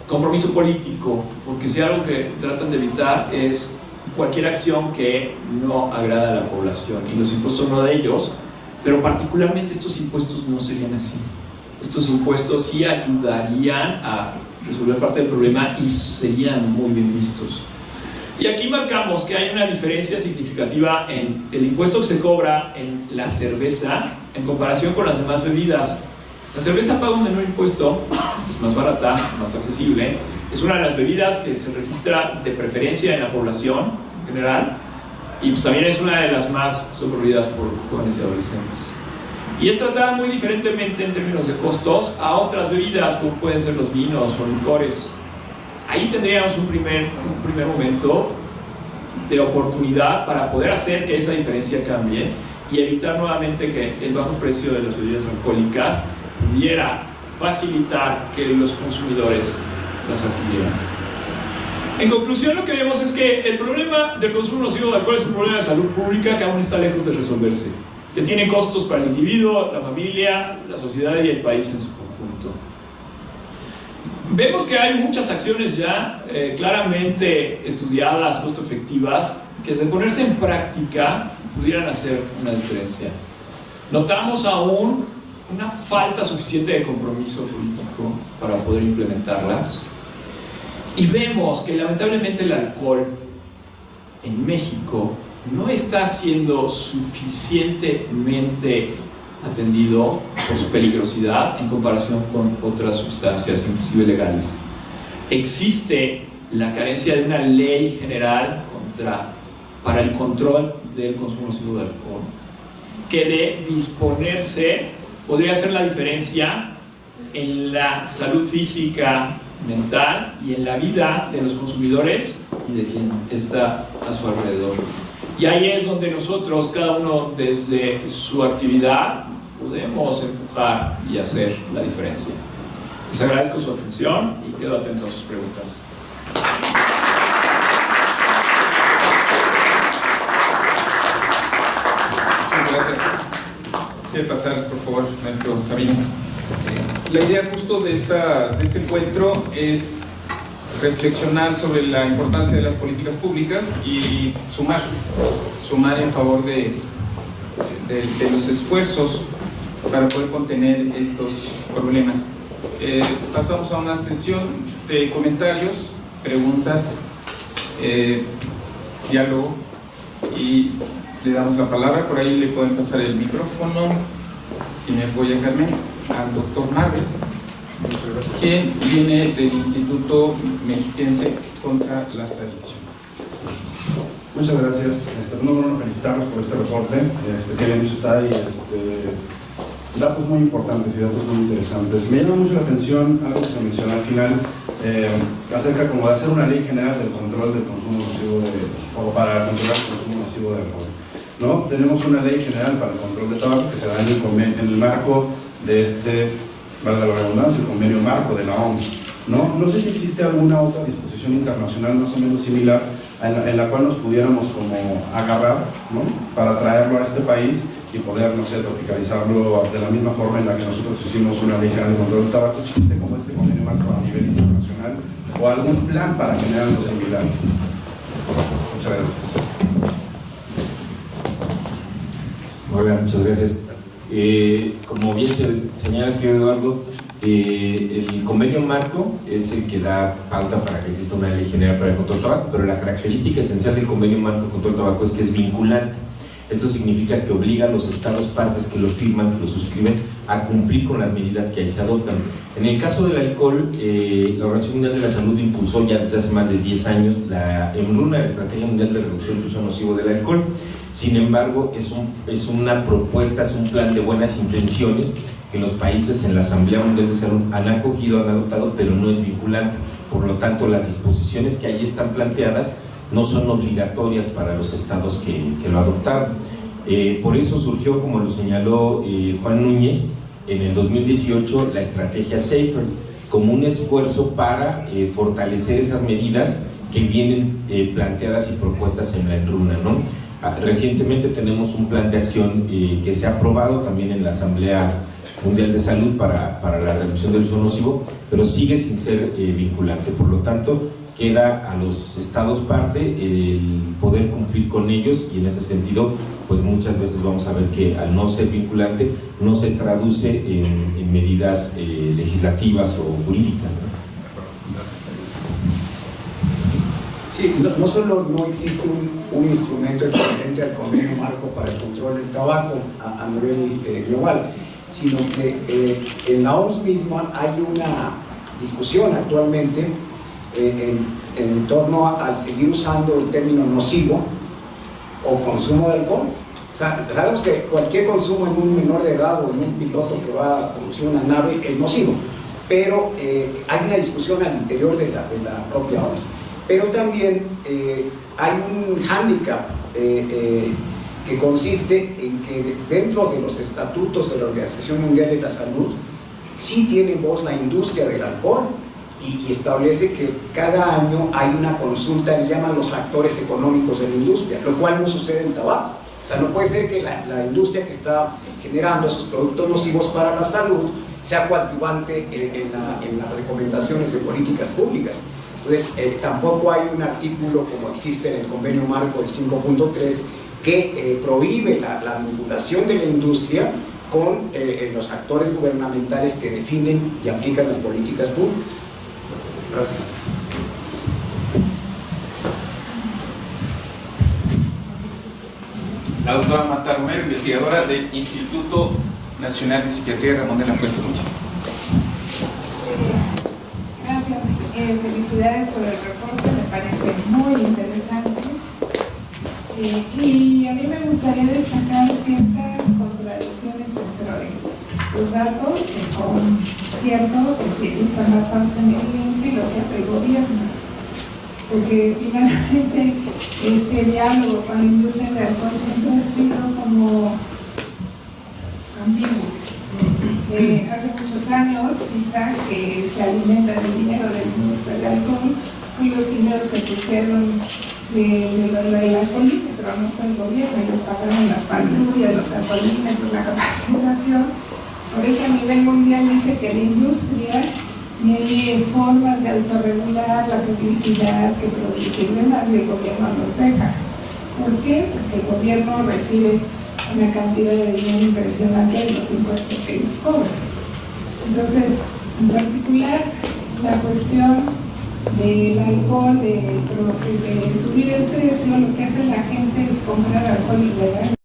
compromiso político, porque si algo que tratan de evitar es cualquier acción que no agrada a la población, y los impuestos no de ellos, pero particularmente estos impuestos no serían así. Estos impuestos sí ayudarían a resolver parte del problema y serían muy bien vistos. Y aquí marcamos que hay una diferencia significativa en el impuesto que se cobra en la cerveza en comparación con las demás bebidas. La cerveza paga un menor impuesto, es más barata, más accesible, es una de las bebidas que se registra de preferencia en la población en general, y pues también es una de las más socorridas por jóvenes y adolescentes. Y es tratada muy diferentemente en términos de costos a otras bebidas como pueden ser los vinos o licores. Ahí tendríamos un primer momento de oportunidad para poder hacer que esa diferencia cambie y evitar nuevamente que el bajo precio de las bebidas alcohólicas pudiera facilitar que los consumidores las adquirieran. En conclusión, lo que vemos es que el problema del consumo nocivo de alcohol es un problema de salud pública que aún está lejos de resolverse, que tiene costos para el individuo, la familia, la sociedad y el país en su conjunto. Vemos que hay muchas acciones ya claramente estudiadas, costo efectivas, que de ponerse en práctica pudieran hacer una diferencia. Notamos aún una falta suficiente de compromiso político para poder implementarlas, y vemos que lamentablemente el alcohol en México no está siendo suficientemente atendido por su peligrosidad en comparación con otras sustancias, inclusive legales. Existe la carencia de una ley general para el control del consumo nocivo de alcohol, que de disponerse podría hacer la diferencia en la salud física, mental y en la vida de los consumidores y de quien está a su alrededor. Y ahí es donde nosotros, cada uno desde su actividad, podemos empujar y hacer la diferencia. Les agradezco su atención y quedo atento a sus preguntas. Muchas gracias. Quiere pasar, por favor, maestro Sabinas. La idea justo de este encuentro es reflexionar sobre la importancia de las políticas públicas y sumar en favor de los esfuerzos para poder contener estos problemas. Pasamos a una sesión de comentarios, preguntas, diálogo, y le damos la palabra. Por ahí le pueden pasar el micrófono, si me apoya Carmen, al doctor Narves, quien viene del Instituto Mexiquense contra las Adicciones. Muchas gracias. Bueno, felicitarlos por este reporte. Qué bien hecho está, y datos muy importantes y datos muy interesantes. Me llama mucho la atención algo que se mencionó al final, acerca como de hacer una ley general del control del consumo nocivo o para controlar el consumo nocivo de alcohol, ¿no? Tenemos una ley general para el control de tabaco que se da en el marco de valga la redundancia, el convenio marco de la OMS, ¿no? No sé si existe alguna otra disposición internacional más o menos similar en la cual nos pudiéramos como agarrar, ¿no? Para traerlo a este país y poder, no sé, tropicalizarlo de la misma forma en la que nosotros hicimos una ley general de control del tabaco. ¿Existe como este convenio marco a nivel internacional o algún plan para generar algo similar? Muchas gracias. Hola, muchas gracias. Como bien señala, señor Eduardo, el convenio marco es el que da pauta para que exista una ley general para el control del tabaco, pero la característica esencial del convenio marco contra el tabaco es que es vinculante. Esto significa que obliga a los estados partes que lo firman, que lo suscriben, a cumplir con las medidas que ahí se adoptan. En el caso del alcohol, la Organización Mundial de la Salud impulsó ya desde hace más de 10 años la EMRUNA, la Estrategia Mundial de Reducción del Uso Nocivo del Alcohol. Sin embargo, es una propuesta, es un plan de buenas intenciones que los países en la Asamblea Mundial de Salud han acogido, han adoptado, pero no es vinculante. Por lo tanto, las disposiciones que allí están planteadas no son obligatorias para los estados que lo adoptaron. Por eso surgió, como lo señaló Juan Núñez, en el 2018 la estrategia SAFER, como un esfuerzo para fortalecer esas medidas que vienen planteadas y propuestas en la EMRUNA, ¿no? Recientemente tenemos un plan de acción que se ha aprobado también en la Asamblea Mundial de Salud para la reducción del uso nocivo, pero sigue sin ser vinculante. Por lo tanto, queda a los estados parte el poder cumplir con ellos, y en ese sentido, pues muchas veces vamos a ver que al no ser vinculante no se traduce en medidas legislativas o jurídicas, ¿no? Sí, no solo no existe un instrumento equivalente al convenio marco para el control del tabaco a nivel global, sino que en la OMS misma hay una discusión actualmente en torno al seguir usando el término nocivo o consumo de alcohol. O sea, sabemos que cualquier consumo en un menor de edad o en un piloto que va a conducir una nave es nocivo, pero hay una discusión al interior de la propia OMS. Pero también hay un hándicap que consiste en que dentro de los estatutos de la Organización Mundial de la Salud sí tiene voz la industria del alcohol, y establece que cada año hay una consulta, le llaman los actores económicos de la industria, lo cual no sucede en tabaco. O sea, no puede ser que la industria que está generando esos productos nocivos para la salud sea coadyuvante en las recomendaciones de políticas públicas. Entonces, tampoco hay un artículo como existe en el convenio marco, el 5.3, que prohíbe la vinculación de la industria con los actores gubernamentales que definen y aplican las políticas públicas. Gracias. La doctora Marta Romero, investigadora del Instituto Nacional de Psiquiatría, Ramón de la Fuente Muñiz. Gracias, felicidades por el reporte, me parece muy interesante. Y a mí me gustaría destacar ciertas contradicciones entre los datos que son ciertos, que están basados en evidencia y lo que hace el gobierno. Porque finalmente este diálogo con la industria de alcohol siempre ha sido como ambiguo. Hace muchos años, FISAC, que se alimenta del dinero de la industria del alcohol, fue los primeros que pusieron el alcoholímetro, no fue el gobierno, ellos pagaron las patrullas, los alcoholímetros, la capacitación. Por eso a nivel mundial dice que la industria tiene formas de autorregular la publicidad que produce y demás, y el gobierno los deja. ¿Por qué? Porque el gobierno recibe una cantidad de dinero impresionante de los impuestos que les cobran. Entonces, en particular, la cuestión del alcohol, de subir el precio, lo que hace la gente es comprar alcohol ilegal,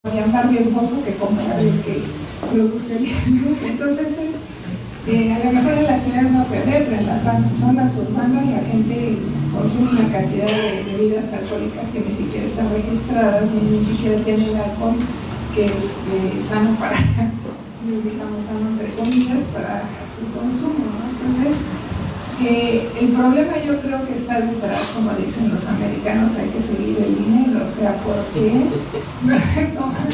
es más riesgoso que comprar el que produce el industria. Entonces, a lo mejor en las ciudades no se ve, pero en las zonas urbanas la gente consume una cantidad de bebidas alcohólicas que ni siquiera están registradas y ni siquiera tienen alcohol, que es sano para, digamos, sano entre comillas, para su consumo, ¿no? Entonces, el problema yo creo que está detrás, como dicen los americanos, hay que seguir el dinero, o sea, ¿por qué no se toman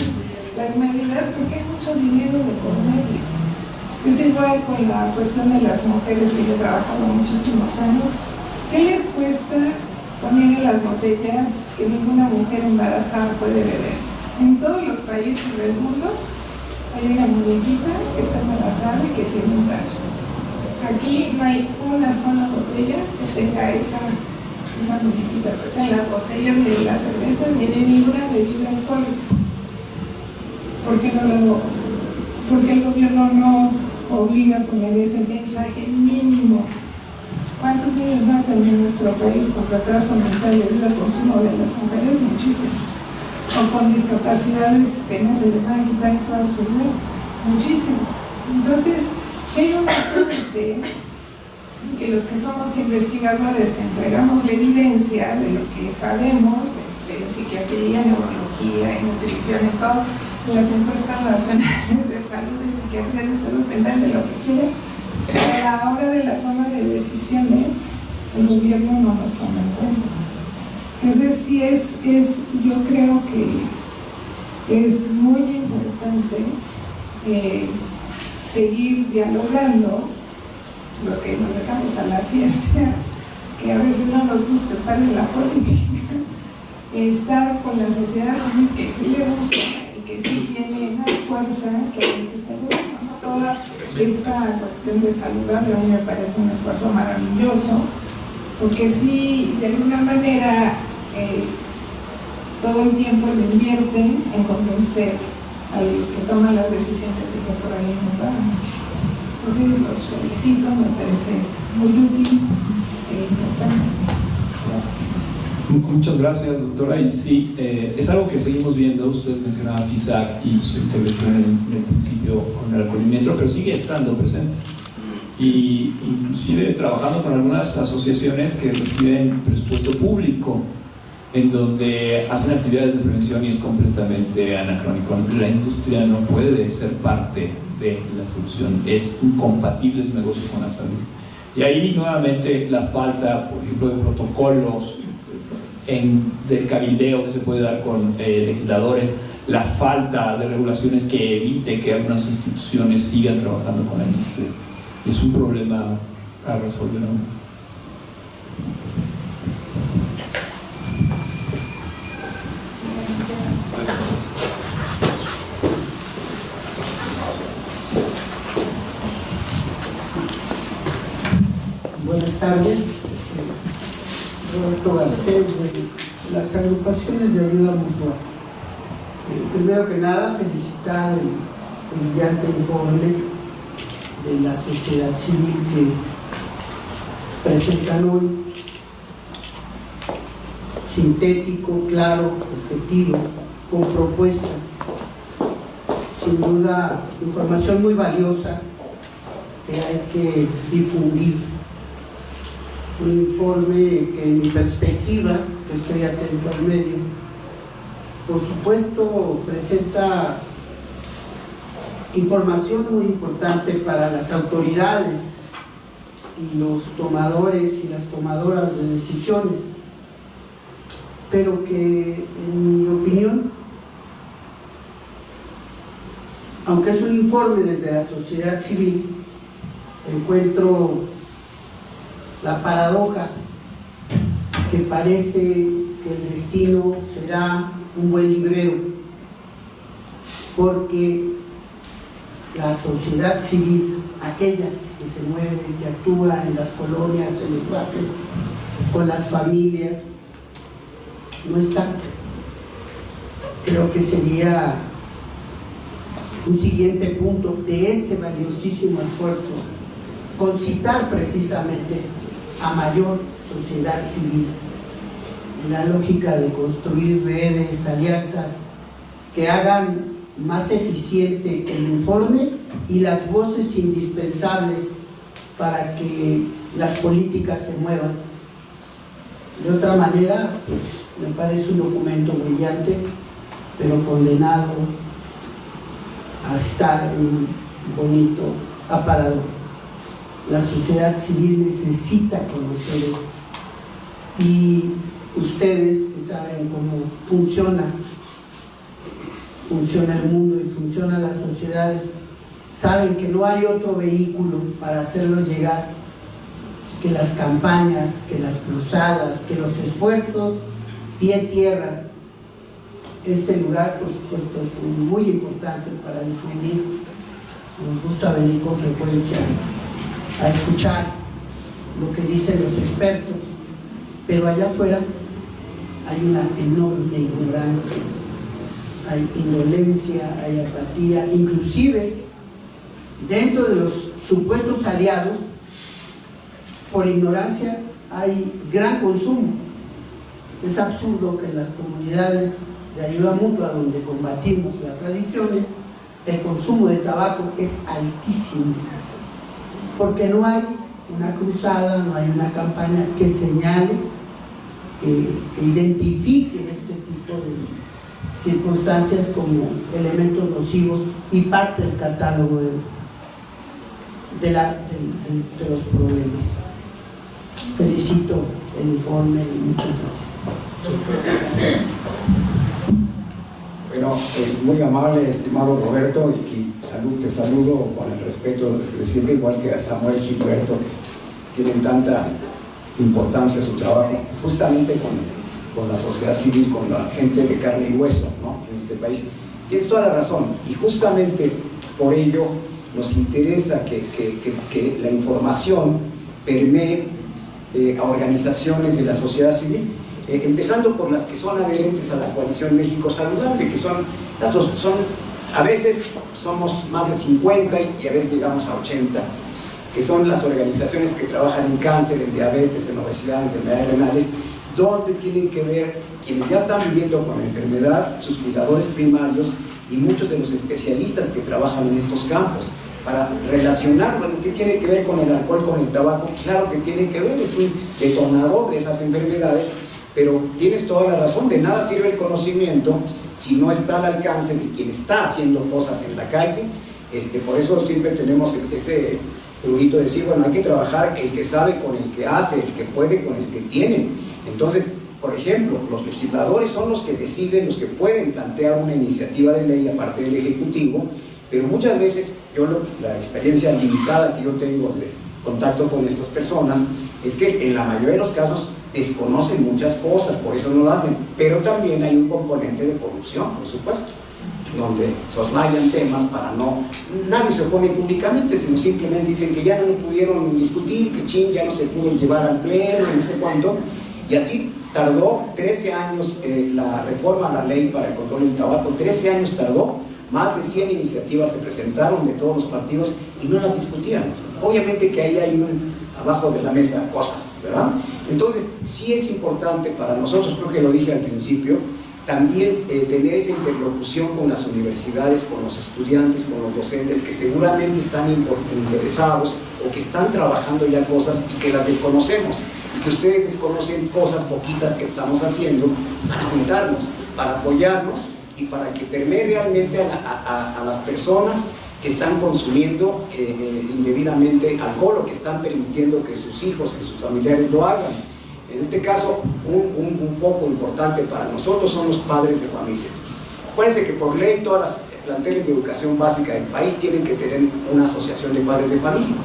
las medidas? Porque hay mucho dinero de por medio. Es igual con la cuestión de las mujeres, que yo he trabajado muchísimos años. ¿Qué les cuesta poner en las botellas que ninguna mujer embarazada puede beber? En todos los países del mundo hay una muñequita que está embarazada y que tiene un tacho. Aquí no hay una sola botella que tenga esa muñequita. Pues en las botellas de la cerveza ni de ninguna bebida alcohólica. ¿Por qué no lo hago? Porque el gobierno no obliga a poner ese mensaje mínimo. ¿Cuántos niños nacen en nuestro país con retraso mental debido al consumo de las mujeres? Muchísimos. O con discapacidades que no se les van a quitar en toda su vida. Muchísimos. Entonces, si hay una fuente que los que somos investigadores entregamos la evidencia de lo que sabemos, en psiquiatría, en neurología, en nutrición, en todo, en las encuestas nacionales de salud, de psiquiatría, de salud mental, de lo que quiera, a la hora de la toma de decisiones, el gobierno no nos toma en cuenta. Entonces, sí yo creo que es muy importante seguir dialogando, los que nos dedicamos a la ciencia, que a veces no nos gusta estar en la política, estar con la sociedad civil que sí le gusta y que sí tiene más fuerza que a veces el gobierno, ¿no? Toda esta cuestión de saludable a mí me parece un esfuerzo maravilloso, porque sí, de alguna manera, todo el tiempo lo invierten en convencer a los que toman las decisiones de que por ahí no van. Entonces los felicito, me parece muy útil e importante. Gracias. Muchas gracias, doctora. Y sí, es algo que seguimos viendo. Usted mencionaba FISAC y su intervención en el principio con el alcoholímetro, pero sigue estando presente. Y inclusive trabajando con algunas asociaciones que reciben presupuesto público, en donde hacen actividades de prevención y es completamente anacrónico. La industria no puede ser parte de la solución, es incompatible su negocio con la salud. Y ahí nuevamente la falta, por ejemplo, de protocolos del cabildeo que se puede dar con legisladores, la falta de regulaciones que evite que algunas instituciones sigan trabajando con la industria. Es un problema a resolver, ¿no? Buenas tardes, Roberto Garcés, de las agrupaciones de ayuda mutua. Primero que nada, felicitar el brillante informe de la sociedad civil que presentan hoy, sintético, claro, objetivo, con propuesta. sin duda información muy valiosa que hay que difundir. Un informe que en mi perspectiva, que estoy atento al medio, por supuesto presenta información muy importante para las autoridades y los tomadores y las tomadoras de decisiones, pero que en mi opinión, aunque es un informe desde la sociedad civil, encuentro la paradoja que parece que el destino será un buen librero, porque la sociedad civil, aquella que se mueve, que actúa en las colonias, en el barrio, con las familias, no está. Creo que sería un siguiente punto de este valiosísimo esfuerzo concitar precisamente a mayor sociedad civil en la lógica de construir redes, alianzas que hagan más eficiente el informe y las voces indispensables para que las políticas se muevan. De otra manera, pues, me parece un documento brillante, pero condenado a estar en un bonito aparador. La sociedad civil necesita conocer esto, y ustedes que saben cómo funciona el mundo y funcionan las sociedades, saben que no hay otro vehículo para hacerlo llegar que las campañas, que las cruzadas, que los esfuerzos pie tierra. Este lugar, por supuesto, es muy importante para difundir. Nos gusta venir con frecuencia a escuchar lo que dicen los expertos, pero allá afuera hay una enorme ignorancia, hay indolencia, hay apatía, inclusive dentro de los supuestos aliados, por ignorancia hay gran consumo. Es absurdo que en las comunidades de ayuda mutua donde combatimos las adicciones, el consumo de tabaco es altísimo, porque no hay una cruzada, no hay una campaña que señale, que identifique este tipo de circunstancias como elementos nocivos y parte del catálogo de los problemas. Felicito el informe y muchas gracias. Bueno, muy amable, estimado Roberto, y te saludo con el respeto de siempre, igual que a Samuel Gilberto, que tienen tanta importancia su trabajo, justamente con la sociedad civil, con la gente de carne y hueso, ¿no?, en este país. Tienes toda la razón, y justamente por ello nos interesa que la información permee a organizaciones de la sociedad civil, empezando por las que son adherentes a la Coalición México Saludable, que a veces somos más de 50 y a veces llegamos a 80, que son las organizaciones que trabajan en cáncer, en diabetes, en obesidad, en enfermedades renales, donde tienen que ver quienes ya están viviendo con la enfermedad, sus cuidadores primarios y muchos de los especialistas que trabajan en estos campos, para relacionar, bueno, ¿qué tiene que ver con el alcohol, con el tabaco? Claro que tiene que ver, es un detonador de esas enfermedades, pero tienes toda la razón, de nada sirve el conocimiento si no está al alcance de quien está haciendo cosas en la calle. Por eso siempre tenemos ese prurito de decir, bueno, hay que trabajar el que sabe con el que hace, el que puede con el que tiene. Entonces, por ejemplo, los legisladores son los que deciden, los que pueden plantear una iniciativa de ley aparte del Ejecutivo, pero muchas veces la experiencia limitada que yo tengo de contacto con estas personas es que en la mayoría de los casos desconocen muchas cosas, por eso no lo hacen, pero también hay un componente de corrupción, por supuesto, donde soslayan temas para nadie se opone públicamente, sino simplemente dicen que ya no pudieron discutir, que ya no se pudo llevar al pleno, y no sé cuánto, y así tardó 13 años la reforma a la ley para el control del tabaco, 13 años tardó, más de 100 iniciativas se presentaron de todos los partidos y no las discutían. Obviamente que ahí hay abajo de la mesa cosas, ¿verdad? Entonces, sí es importante para nosotros, creo que lo dije al principio, también tener esa interlocución con las universidades, con los estudiantes, con los docentes que seguramente están interesados o que están trabajando ya cosas y que las desconocemos, y que ustedes desconocen cosas poquitas que estamos haciendo para juntarnos, para apoyarnos y para que permee realmente a las personas que están consumiendo indebidamente alcohol o que están permitiendo que sus hijos, que sus familiares lo hagan. En este caso, un foco importante para nosotros son los padres de familia. Acuérdense que por ley todas las planteles de educación básica del país tienen que tener una asociación de padres de familia.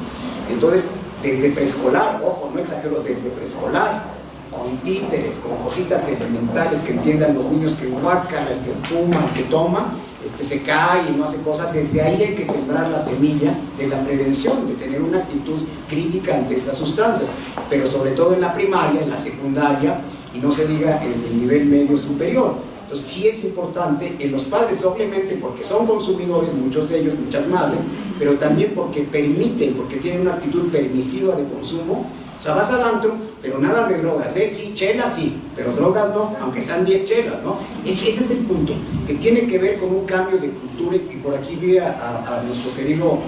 Entonces, desde preescolar, ojo, no exagero, desde preescolar, con títeres, con cositas elementales que entiendan los niños, que guácala, el que fuma, el que toma, se cae y no hace cosas. Desde ahí hay que sembrar la semilla de la prevención, de tener una actitud crítica ante estas sustancias, pero sobre todo en la primaria, en la secundaria, y no se diga en el nivel medio superior. Entonces sí es importante en los padres, obviamente porque son consumidores, muchos de ellos, muchas madres, pero también porque permiten, porque tienen una actitud permisiva de consumo. O sea, vas al antro, pero nada de drogas, sí, chelas sí, pero drogas no, aunque sean 10 chelas, ¿no? Ese es el punto, que tiene que ver con un cambio de cultura, y por aquí vi a nuestro querido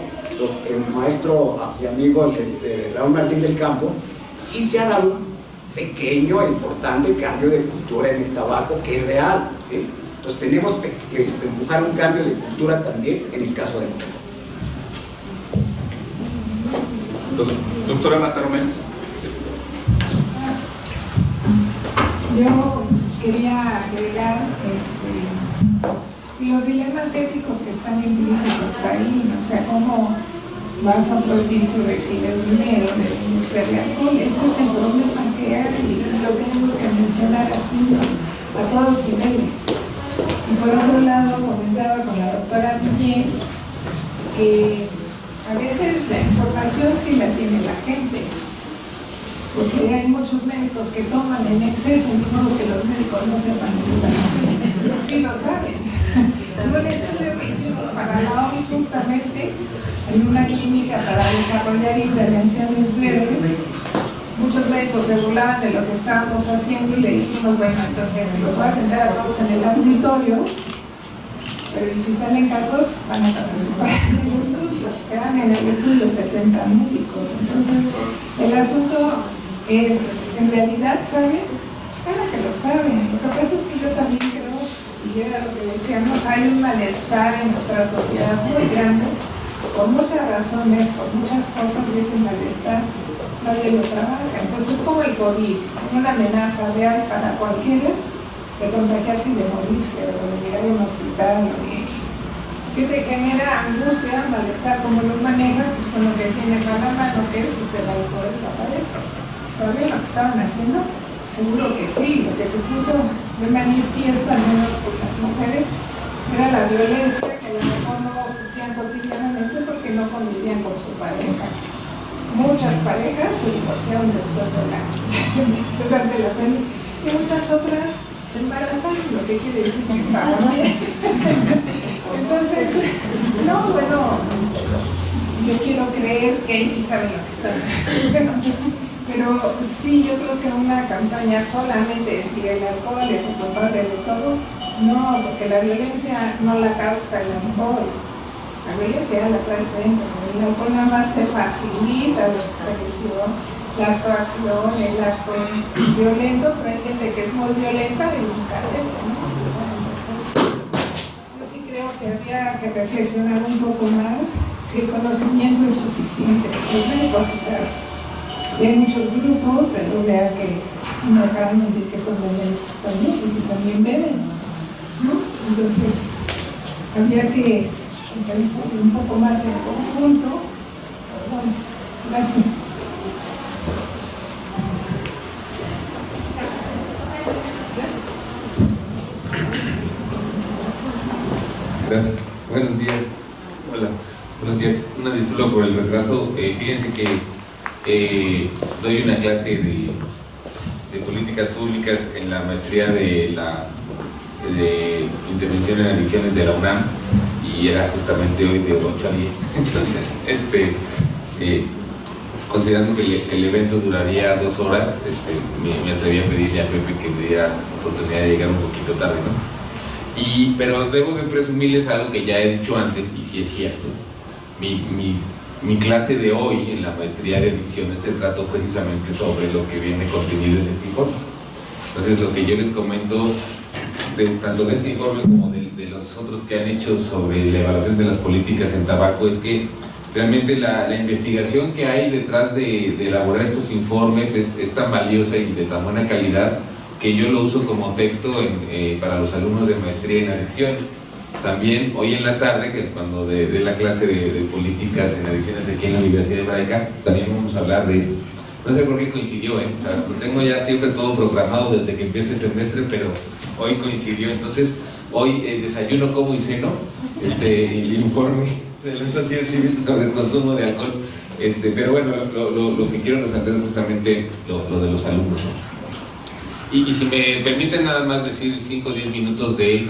el maestro y amigo Raúl Martín del Campo. Sí se ha dado un pequeño e importante cambio de cultura en el tabaco, que es real, ¿sí? Entonces tenemos que empujar un cambio de cultura también en el caso del tabaco. Doctora Marta Romero. Yo quería agregar los dilemas éticos que están implícitos ahí, ¿no? O sea, cómo vas a prohibir si recibes dinero de la industria de alcohol. Ese es el problema que hay y lo tenemos que mencionar así, ¿no? A todos niveles. Y por otro lado, comentaba con la doctora Piñé que a veces la información sí la tiene la gente, porque hay muchos médicos que toman en exceso, de modo que los médicos no sepan lo que están haciendo. Sí lo saben. En un estudio que hicimos para la OMS, justamente en una clínica para desarrollar intervenciones breves, muchos médicos se burlaban de lo que estábamos haciendo y le dijimos, bueno, entonces los voy a sentar a todos en el auditorio, pero si salen casos van a participar en el estudio. Quedan en el estudio 70 médicos. Entonces, el asunto es, ¿en realidad saben? Claro que lo saben. Lo que pasa es que yo también creo, y era lo que decíamos, hay un malestar en nuestra sociedad muy grande, por muchas razones, por muchas cosas, y ese malestar nadie lo trabaja. Entonces, como el COVID, una amenaza real para cualquiera de contagiarse y de morirse, o de llegar a un hospital, o de X. ¿Qué te genera angustia, malestar? ¿Cómo lo manejas? Pues con lo que tienes a la mano, que es pues, el alcohol para adentro. ¿Saben lo que estaban haciendo? Seguro que sí. Lo que se puso de manifiesto, al menos con las mujeres, era la violencia que a lo mejor no sufrían cotidianamente porque no convivían con su pareja. Muchas parejas se divorciaron después durante la pandemia, y muchas otras se embarazaron, lo que quiere decir que estaban bien. Entonces, no, bueno, yo quiero creer que ellos sí saben lo que están haciendo. Pero sí, yo creo que una campaña solamente decir el alcohol es el culpable de todo, no, porque la violencia no la causa el alcohol. La violencia ya la traes dentro. El alcohol nada más te facilita la expresión, la actuación, el acto violento, pero hay gente que es muy violenta y nunca debe, ¿no? Entonces, yo sí creo que habría que reflexionar un poco más si el conocimiento es suficiente. Los médicos sí saben. Y hay muchos grupos de AA que no dejarán mentir que son de médicos también, porque también beben, ¿no? Entonces, habría que pensar un poco más en conjunto. Bueno, gracias. Gracias. Buenos días. Hola. Buenos días. Una disculpa por el retraso. Fíjense que doy una clase de políticas públicas en la maestría de intervención en adicciones de la UNAM, y era justamente hoy de 8 a 10. Entonces, considerando que el evento duraría 2 horas, me atreví a pedirle a Pepe que me diera oportunidad de llegar un poquito tarde, ¿no? Pero debo de presumirles algo que ya he dicho antes, y sí es cierto. Mi clase de hoy en la maestría de adicciones se trató precisamente sobre lo que viene contenido en este informe. Entonces, lo que yo les comento, tanto de este informe como de los otros que han hecho sobre la evaluación de las políticas en tabaco, es que realmente la investigación que hay detrás de elaborar estos informes es tan valiosa y de tan buena calidad que yo lo uso como texto para los alumnos de maestría en adicciones. También hoy en la tarde, que cuando de la clase de políticas en adicciones aquí en la Universidad Hebraica, también vamos a hablar de esto. No sé por qué coincidió, o sea, lo tengo ya siempre todo programado desde que empieza el semestre, pero hoy coincidió. Entonces, hoy desayuno, como y ceno el informe de la sociedad civil sobre el consumo de alcohol. Pero bueno, lo que quiero resaltar es justamente lo de los alumnos, ¿no? Y si me permiten nada más decir 5 o 10 minutos de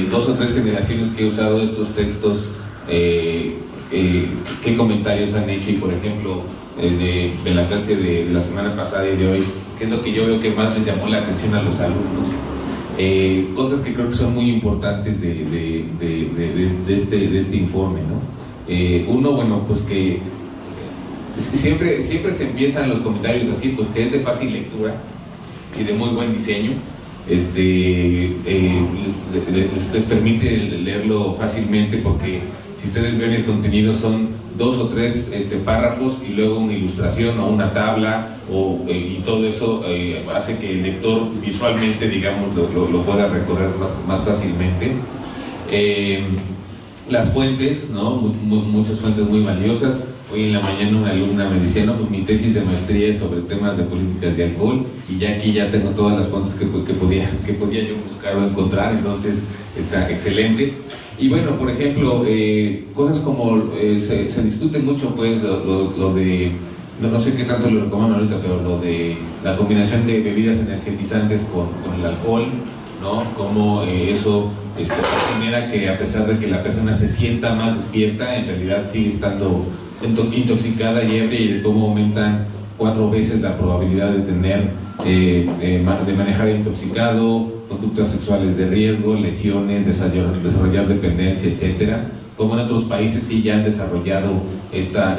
2 o 3 generaciones que he usado estos textos, qué comentarios han hecho, y por ejemplo, de la clase de la semana pasada y de hoy, qué es lo que yo veo que más les llamó la atención a los alumnos. Cosas que creo que son muy importantes de este informe, ¿no? Uno, bueno, pues que siempre se empiezan los comentarios así, pues que es de fácil lectura y de muy buen diseño, les permite leerlo fácilmente, porque si ustedes ven el contenido son 2 o 3 párrafos y luego una ilustración o una tabla, y todo eso hace que el lector visualmente, digamos, lo pueda recorrer más fácilmente. Las fuentes, ¿no? Muchas fuentes muy valiosas. Hoy en la mañana una alumna me decía, no, pues mi tesis de maestría es sobre temas de políticas de alcohol, y ya aquí ya tengo todas las fuentes que podía yo buscar o encontrar, entonces está excelente. Y bueno, por ejemplo, cosas como se discute mucho, pues, lo de, no sé qué tanto lo recomiendo ahorita, pero lo de la combinación de bebidas energetizantes con el alcohol, ¿no? Cómo eso genera que, a pesar de que la persona se sienta más despierta, en realidad sigue estando intoxicada y ebria, y de cómo aumentan 4 veces la probabilidad de tener, de manejar intoxicado, conductas sexuales de riesgo, lesiones, desarrollar dependencia, etcétera. Como en otros países sí ya han desarrollado esta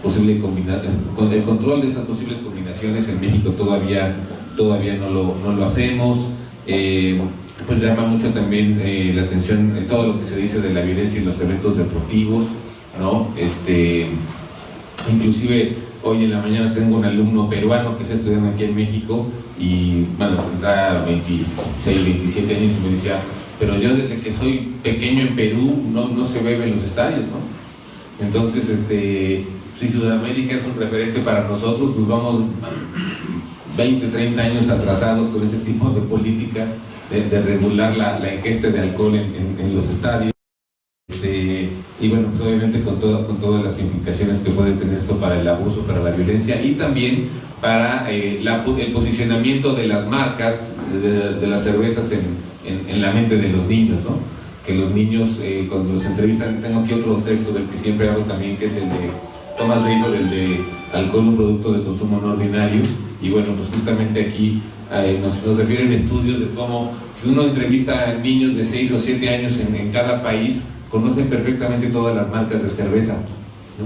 posible combinación, el control de esas posibles combinaciones. En México todavía no lo hacemos. Pues llama mucho también la atención todo lo que se dice de la violencia en los eventos deportivos, ¿no? Inclusive hoy en la mañana tengo un alumno peruano que está estudiando aquí en México, y bueno, tendrá 26, 27 años, y me decía, pero yo desde que soy pequeño en Perú no se bebe en los estadios, ¿no? Entonces, si Sudamérica es un referente para nosotros, pues vamos 20, 30 años atrasados con ese tipo de políticas de regular la ingesta de alcohol en los estadios. Y bueno, pues obviamente con todas las implicaciones que puede tener esto para el abuso, para la violencia, y también para el posicionamiento de las marcas de las cervezas en la mente de los niños, ¿no? Que los niños, cuando los entrevistan, tengo aquí otro texto del que siempre hablo también, que es el de Thomas Riegel, el de alcohol, un producto de consumo no ordinario. Y bueno, pues justamente aquí nos refieren estudios de cómo, si uno entrevista a niños de 6 o 7 años en cada país, conocen perfectamente todas las marcas de cerveza, ¿no?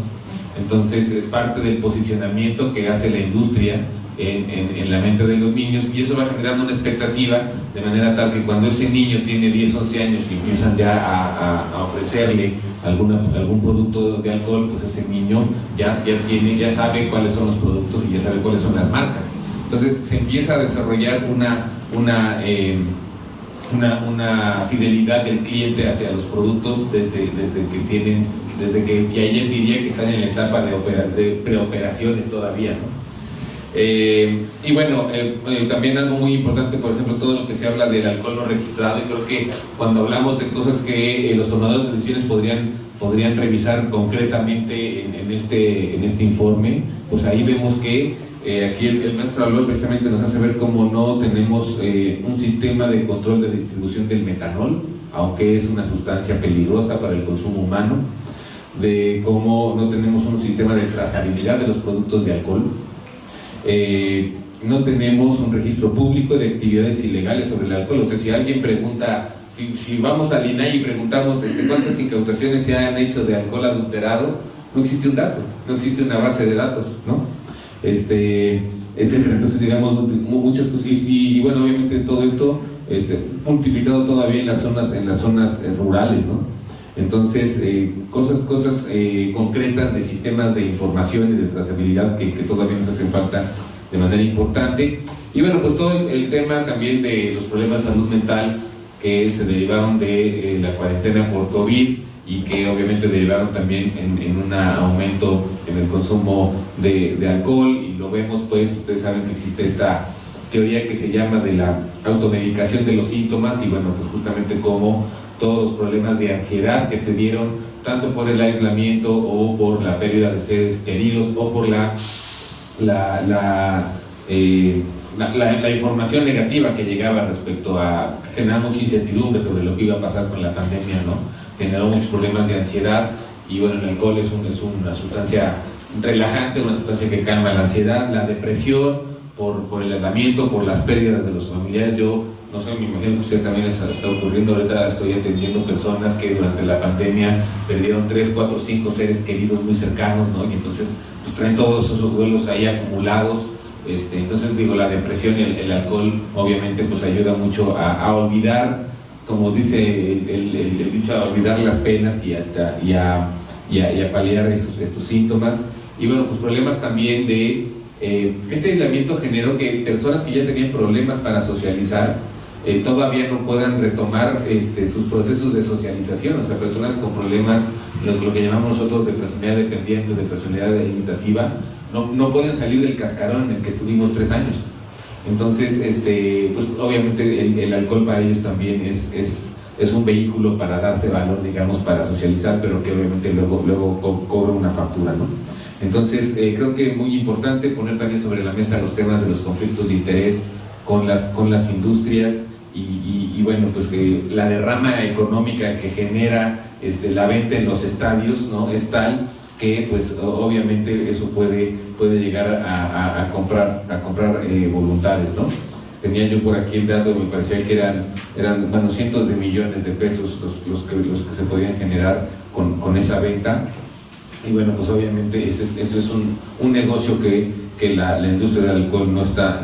Entonces es parte del posicionamiento que hace la industria en la mente de los niños, y eso va generando una expectativa, de manera tal que cuando ese niño tiene 10, 11 años y empiezan ya a ofrecerle algún producto de alcohol, pues ese niño ya sabe cuáles son los productos y ya sabe cuáles son las marcas. Entonces se empieza a desarrollar una fidelidad del cliente hacia los productos desde que ya diría que están en la etapa de preoperaciones todavía, ¿no? Y bueno, también algo muy importante, por ejemplo, todo lo que se habla del alcohol no registrado, y creo que cuando hablamos de cosas que los tomadores de decisiones podrían revisar concretamente en este informe, pues ahí vemos que aquí el maestro Aló precisamente nos hace ver cómo no tenemos un sistema de control de distribución del metanol, aunque es una sustancia peligrosa para el consumo humano. de cómo no tenemos un sistema de trazabilidad de los productos de alcohol. No tenemos un registro público de actividades ilegales sobre el alcohol. O sea, si alguien pregunta, si vamos al INAI y preguntamos cuántas incautaciones se han hecho de alcohol adulterado, no existe un dato, no existe una base de datos, ¿no? Etcétera. Entonces, digamos, muchas cosas, y bueno, obviamente todo esto multiplicado todavía en las zonas rurales, ¿no? Entonces, cosas concretas de sistemas de información y de trazabilidad que todavía nos hacen falta de manera importante. Y bueno, pues todo el tema también de los problemas de salud mental que se derivaron de la cuarentena por COVID y que obviamente derivaron también en un aumento en el consumo de alcohol, y lo vemos, pues ustedes saben que existe esta teoría que se llama de la automedicación de los síntomas, y bueno, pues justamente como todos los problemas de ansiedad que se dieron tanto por el aislamiento o por la pérdida de seres queridos o por la información negativa que llegaba respecto a generar mucha incertidumbre sobre lo que iba a pasar con la pandemia, ¿no? Generó muchos problemas de ansiedad, y bueno, el alcohol es una sustancia relajante, una sustancia que calma la ansiedad, la depresión por el aislamiento, por las pérdidas de los familiares. Yo no sé, me imagino que a ustedes también les está ocurriendo. Ahorita estoy atendiendo personas que durante la pandemia perdieron 3, 4, 5 seres queridos muy cercanos, ¿no? Y entonces pues traen todos esos duelos ahí acumulados. Entonces digo, la depresión y el alcohol obviamente pues ayuda mucho a olvidar, como dice el dicho, a olvidar las penas y a paliar estos síntomas. Y bueno, pues problemas también de este aislamiento generó que personas que ya tenían problemas para socializar todavía no puedan retomar sus procesos de socialización. O sea, personas con problemas, lo que llamamos nosotros de personalidad dependiente, de personalidad limitativa, no pueden salir del cascarón en el que estuvimos 3 años. Entonces, pues obviamente el alcohol para ellos también es un vehículo para darse valor, digamos, para socializar, pero que obviamente luego cobra una factura, ¿no? Entonces, creo que es muy importante poner también sobre la mesa los temas de los conflictos de interés con las industrias y bueno, pues que la derrama económica que genera la venta en los estadios, ¿no? Es tal que pues obviamente eso puede llegar a comprar voluntades, ¿no? Tenía yo por aquí el dato, me parecía que eran bueno, cientos de millones de pesos los que se podían generar con esa venta. Y bueno, pues obviamente eso es un negocio que la industria del alcohol no está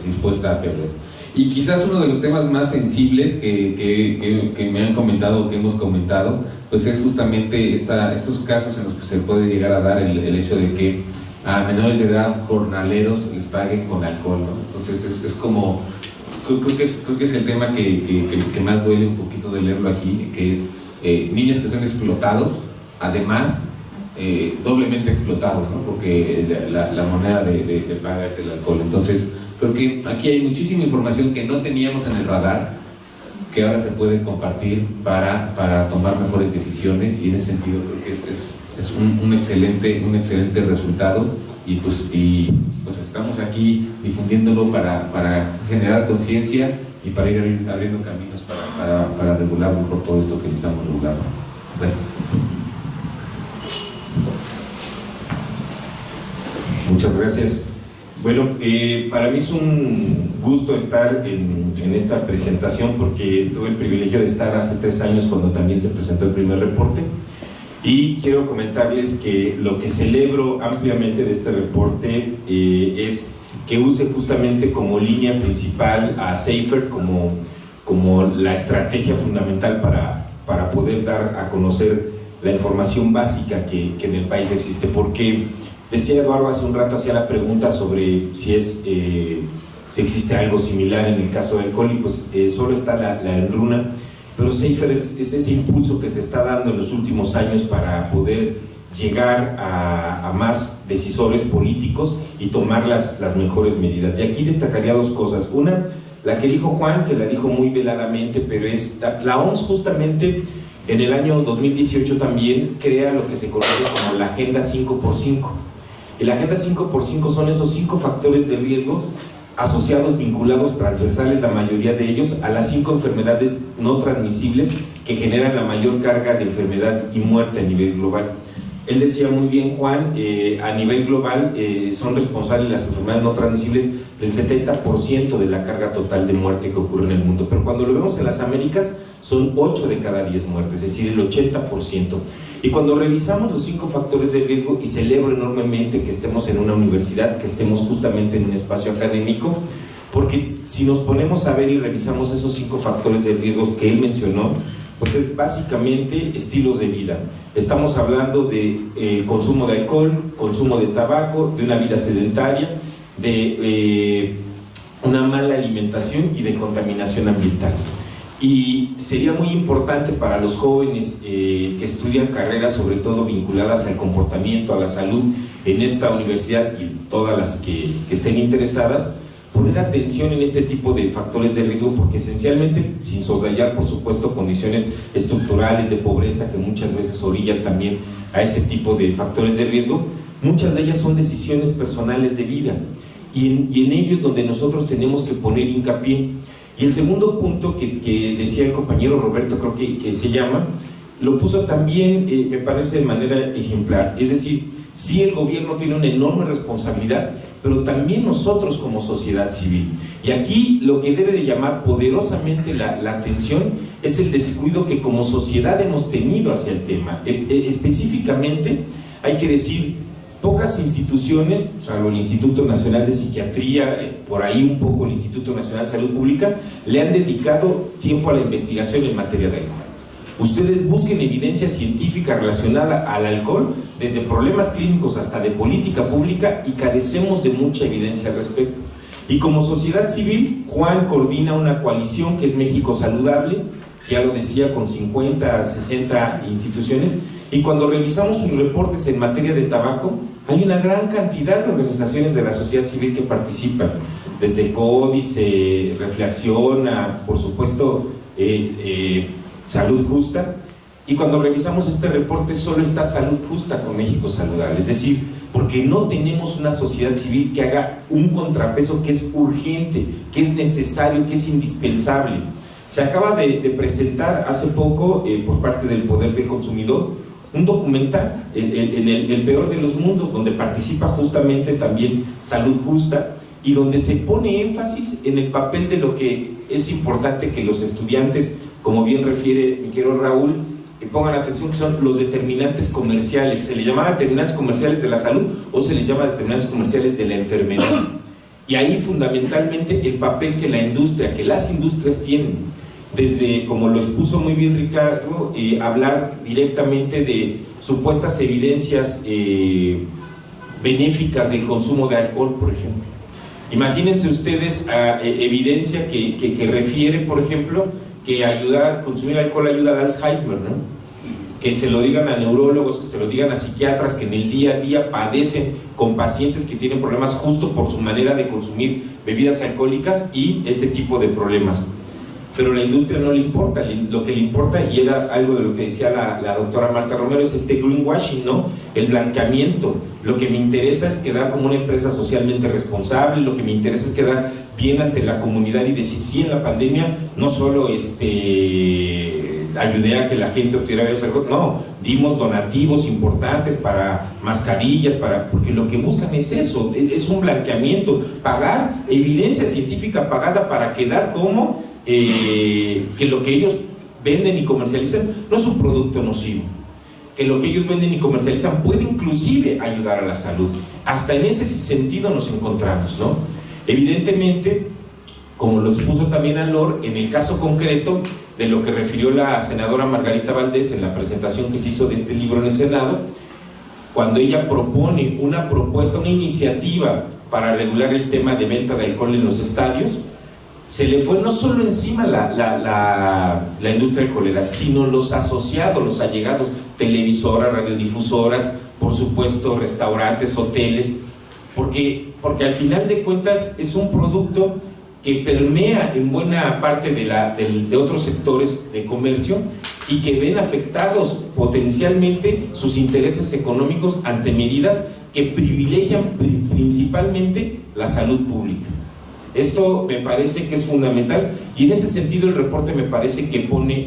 dispuesta a perder. Y quizás uno de los temas más sensibles que me han comentado o que hemos comentado, pues es justamente estos casos en los que se puede llegar a dar el hecho de que a menores de edad, jornaleros, les paguen con alcohol, ¿no? Entonces es como, creo que es el tema que más duele un poquito de leerlo aquí, que es niños que son explotados, además doblemente explotados, ¿no? Porque la moneda de paga es el alcohol. Entonces creo que aquí hay muchísima información que no teníamos en el radar, que ahora se puede compartir para tomar mejores decisiones, y en ese sentido creo que es un excelente resultado, y pues estamos aquí difundiéndolo para generar conciencia y para ir abriendo caminos para regular mejor todo esto que necesitamos regular. Gracias. Muchas gracias. Bueno, para mí es un gusto estar en esta presentación, porque tuve el privilegio de estar hace 3 años cuando también se presentó el primer reporte, y quiero comentarles que lo que celebro ampliamente de este reporte es que use justamente como línea principal a SAFER como la estrategia fundamental para poder dar a conocer la información básica que en el país existe, porque decía Eduardo hace un rato, hacía la pregunta sobre si existe algo similar en el caso del alcohol, y pues solo está la ENRUNA, pero SAFER es ese impulso que se está dando en los últimos años para poder llegar a más decisores políticos y tomar las mejores medidas. Y aquí destacaría 2 cosas. Una, la que dijo Juan, que la dijo muy veladamente, pero es la OMS justamente en el año 2018 también crea lo que se conoce como la Agenda 5x5. Y la Agenda 5x5 son esos 5 factores de riesgo asociados, vinculados, transversales, la mayoría de ellos, a las 5 enfermedades no transmisibles que generan la mayor carga de enfermedad y muerte a nivel global. Él decía muy bien, Juan, a nivel global son responsables las enfermedades no transmisibles del 70% de la carga total de muerte que ocurre en el mundo, pero cuando lo vemos en las Américas son 8 de cada 10 muertes, es decir, el 80%. Y cuando revisamos los 5 factores de riesgo, y celebro enormemente que estemos en una universidad, que estemos justamente en un espacio académico, porque si nos ponemos a ver y revisamos esos 5 factores de riesgo que él mencionó, pues es básicamente estilos de vida. Estamos hablando de consumo de alcohol, consumo de tabaco, de una vida sedentaria, de una mala alimentación y de contaminación ambiental. Y sería muy importante para los jóvenes que estudian carreras, sobre todo vinculadas al comportamiento, a la salud, en esta universidad y todas las que estén interesadas, poner atención en este tipo de factores de riesgo, porque esencialmente, sin soslayar por supuesto condiciones estructurales de pobreza que muchas veces orillan también a ese tipo de factores de riesgo, muchas de ellas son decisiones personales de vida, y en ello es donde nosotros tenemos que poner hincapié. Y el segundo punto que decía el compañero Roberto, creo que se llama, lo puso también, me parece, de manera ejemplar. Es decir, sí, el gobierno tiene una enorme responsabilidad, pero también nosotros como sociedad civil. Y aquí lo que debe de llamar poderosamente la atención es el descuido que como sociedad hemos tenido hacia el tema. Específicamente, hay que decir, pocas instituciones, salvo el Instituto Nacional de Psiquiatría, por ahí un poco el Instituto Nacional de Salud Pública, le han dedicado tiempo a la investigación en materia de alcohol. Ustedes busquen evidencia científica relacionada al alcohol, desde problemas clínicos hasta de política pública, y carecemos de mucha evidencia al respecto. Y como sociedad civil, Juan coordina una coalición que es México Saludable, ya lo decía, con 50, 60 instituciones, y cuando revisamos sus reportes en materia de tabaco, hay una gran cantidad de organizaciones de la sociedad civil que participan, desde Códice, Reflexiona, por supuesto, Salud Justa. Y cuando revisamos este reporte, solo está Salud Justa con México Saludable, es decir, porque no tenemos una sociedad civil que haga un contrapeso que es urgente, que es necesario, que es indispensable. Se acaba de presentar hace poco, por parte del Poder del Consumidor, un documental, en el peor de los mundos, donde participa justamente también Salud Justa, y donde se pone énfasis en el papel de lo que es importante que los estudiantes, como bien refiere mi querido Raúl, pongan atención, que son los determinantes comerciales. ¿Se les llama determinantes comerciales de la salud o se les llama determinantes comerciales de la enfermedad? Y ahí fundamentalmente el papel que la industria, que las industrias tienen, desde, como lo expuso muy bien Ricardo, hablar directamente de supuestas evidencias benéficas del consumo de alcohol, por ejemplo. Imagínense ustedes evidencia que refiere, por ejemplo, que consumir alcohol ayuda al Alzheimer, ¿no? Que se lo digan a neurólogos, que se lo digan a psiquiatras que en el día a día padecen con pacientes que tienen problemas justo por su manera de consumir bebidas alcohólicas y este tipo de problemas. Pero a la industria no le importa, lo que le importa, y era algo de lo que decía la doctora Marta Romero, es este greenwashing, ¿no? El blanqueamiento. Lo que me interesa es quedar como una empresa socialmente responsable, lo que me interesa es quedar bien ante la comunidad y decir, sí, en la pandemia no solo ayudé a que la gente obtuviera algo, no, dimos donativos importantes para mascarillas, porque lo que buscan es eso, es un blanqueamiento, pagar evidencia científica pagada para quedar como que lo que ellos venden y comercializan no es un producto nocivo, que lo que ellos venden y comercializan puede inclusive ayudar a la salud. Hasta en ese sentido nos encontramos, ¿no? Evidentemente, como lo expuso también Alor, en el caso concreto de lo que refirió la senadora Margarita Valdés en la presentación que se hizo de este libro en el Senado, cuando ella propone una propuesta, una iniciativa para regular el tema de venta de alcohol en los estadios, se le fue no solo encima la industria alcoholera, sino los asociados, los allegados, televisoras, radiodifusoras, por supuesto restaurantes, hoteles, porque al final de cuentas es un producto que permea en buena parte de otros sectores de comercio y que ven afectados potencialmente sus intereses económicos ante medidas que privilegian principalmente la salud pública. Esto me parece que es fundamental y en ese sentido el reporte me parece que pone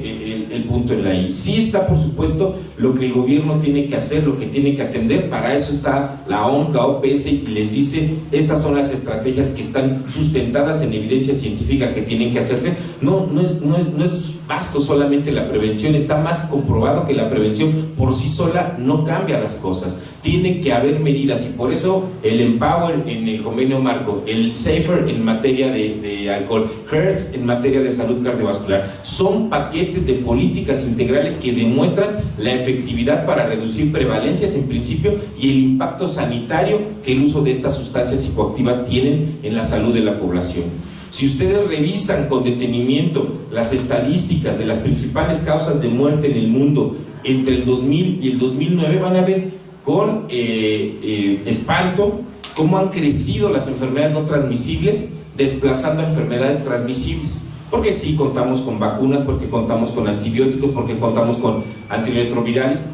el punto en la I. Sí está, por supuesto, lo que el gobierno tiene que hacer, lo que tiene que atender. Para eso está la OMS, la OPS, y les dice, estas son las estrategias que están sustentadas en evidencia científica que tienen que hacerse. No es basto solamente la prevención, está más comprobado que la prevención por sí sola no cambia las cosas. Tiene que haber medidas y por eso el Empower en el convenio marco, el Safer en materia de alcohol, HERTS en materia de salud cardiovascular, son paquetes de políticas integrales que demuestran la efectividad para reducir prevalencias en principio y el impacto sanitario que el uso de estas sustancias psicoactivas tienen en la salud de la población. Si ustedes revisan con detenimiento las estadísticas de las principales causas de muerte en el mundo entre el 2000 y el 2009, van a ver con espanto cómo han crecido las enfermedades no transmisibles desplazando a enfermedades transmisibles. Porque sí contamos con vacunas, porque contamos con antibióticos, porque contamos con antirretrovirales,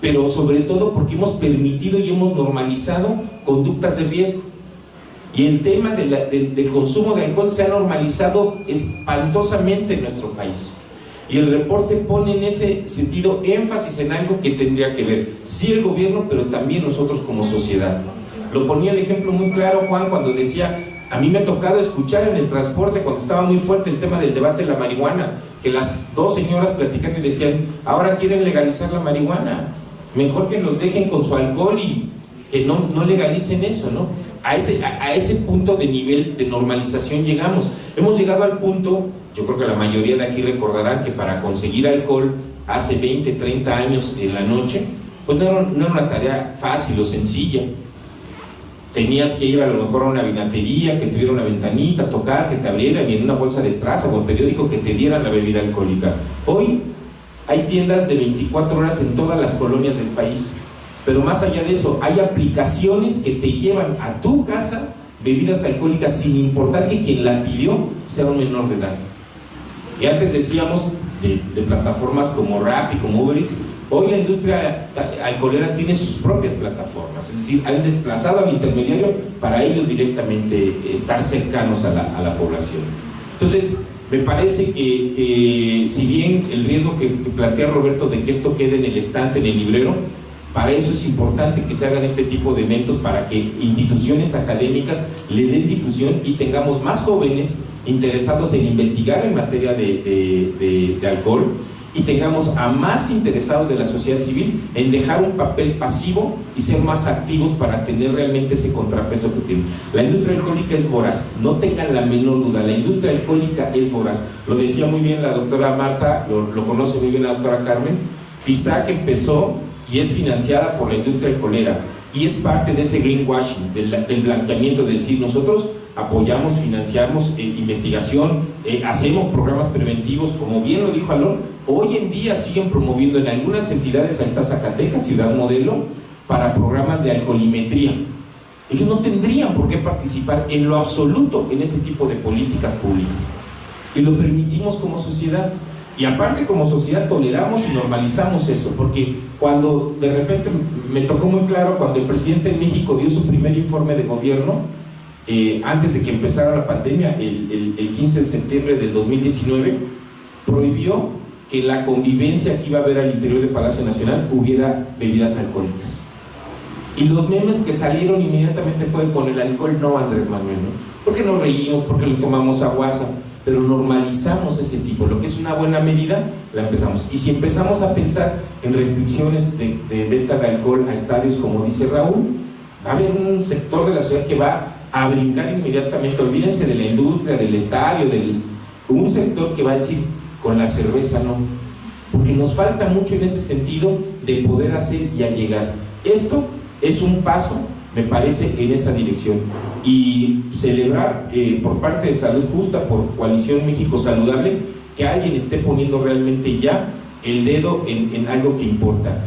pero sobre todo porque hemos permitido y hemos normalizado conductas de riesgo. Y el tema del consumo de alcohol se ha normalizado espantosamente en nuestro país. Y el reporte pone en ese sentido énfasis en algo que tendría que ver, sí el gobierno, pero también nosotros como sociedad. Lo ponía el ejemplo muy claro Juan cuando decía, a mí me ha tocado escuchar en el transporte cuando estaba muy fuerte el tema del debate de la marihuana, que las dos señoras platican y decían, ahora quieren legalizar la marihuana, mejor que los dejen con su alcohol y que no legalicen eso, ¿no? A ese punto de nivel de normalización llegamos. Hemos llegado al punto, yo creo que la mayoría de aquí recordarán que para conseguir alcohol hace 20, 30 años en la noche, pues no era una tarea fácil o sencilla. Tenías que ir a lo mejor a una vinatería que tuviera una ventanita, tocar, que te abrieran y en una bolsa de estraza o en periódico que te dieran la bebida alcohólica. Hoy hay tiendas de 24 horas en todas las colonias del país, pero más allá de eso, hay aplicaciones que te llevan a tu casa bebidas alcohólicas sin importar que quien la pidió sea un menor de edad. Y antes decíamos de plataformas como Rappi, como Uber Eats. Hoy la industria alcoholera tiene sus propias plataformas, es decir, han desplazado al intermediario para ellos directamente estar cercanos a la población. Entonces, me parece que si bien el riesgo que plantea Roberto de que esto quede en el estante, en el librero, para eso es importante que se hagan este tipo de eventos para que instituciones académicas le den difusión y tengamos más jóvenes interesados en investigar en materia de alcohol y tengamos a más interesados de la sociedad civil en dejar un papel pasivo y ser más activos para tener realmente ese contrapeso que tienen. La industria alcohólica es voraz, no tengan la menor duda, la industria alcohólica es voraz. Lo decía muy bien la doctora Marta, lo conoce muy bien la doctora Carmen. FISAC empezó y es financiada por la industria alcoholera y es parte de ese greenwashing, del blanqueamiento, de decir nosotros apoyamos, financiamos investigación, hacemos programas preventivos, como bien lo dijo Alon. Hoy en día siguen promoviendo en algunas entidades, a esta Zacatecas, Ciudad Modelo, para programas de alcoholimetría. Ellos no tendrían por qué participar en lo absoluto en ese tipo de políticas públicas y lo permitimos como sociedad. Y aparte como sociedad toleramos y normalizamos eso, porque cuando de repente me tocó muy claro cuando el presidente de México dio su primer informe de gobierno, antes de que empezara la pandemia, el 15 de septiembre del 2019, prohibió que en la convivencia que iba a haber al interior de Palacio Nacional hubiera bebidas alcohólicas. Y los memes que salieron inmediatamente fue con el alcohol no, Andrés Manuel, ¿no? Porque nos reímos, porque lo tomamos a guasa, pero normalizamos ese tipo, lo que es una buena medida, la empezamos. Y si empezamos a pensar en restricciones de venta de alcohol a estadios, como dice Raúl, va a haber un sector de la ciudad que va a brincar inmediatamente, olvídense de la industria, del estadio, un sector que va a decir, con la cerveza no, porque nos falta mucho en ese sentido de poder hacer y allegar. Esto es un paso, me parece, en esa dirección, y celebrar por parte de Salud Justa, por Coalición México Saludable, que alguien esté poniendo realmente ya el dedo en algo que importa.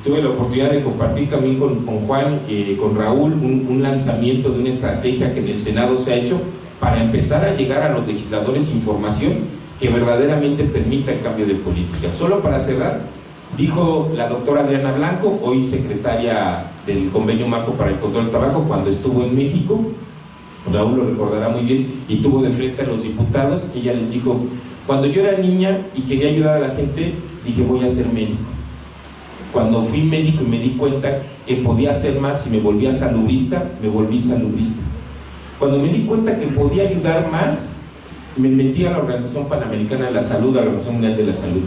Tuve la oportunidad de compartir también con Juan, con Raúl, un lanzamiento de una estrategia que en el Senado se ha hecho para empezar a llegar a los legisladores información que verdaderamente permita el cambio de política. Solo para cerrar, dijo la doctora Adriana Blanco, hoy secretaria del Convenio Marco para el Control del Tabaco, cuando estuvo en México, Raúl lo recordará muy bien, y tuvo de frente a los diputados. Ella les dijo: cuando yo era niña y quería ayudar a la gente, dije voy a ser médico. Cuando fui médico y me di cuenta que podía hacer más y me volví salubrista, me volví salubrista. Cuando me di cuenta que podía ayudar más, me metí a la Organización Panamericana de la Salud, a la Organización Mundial de la Salud.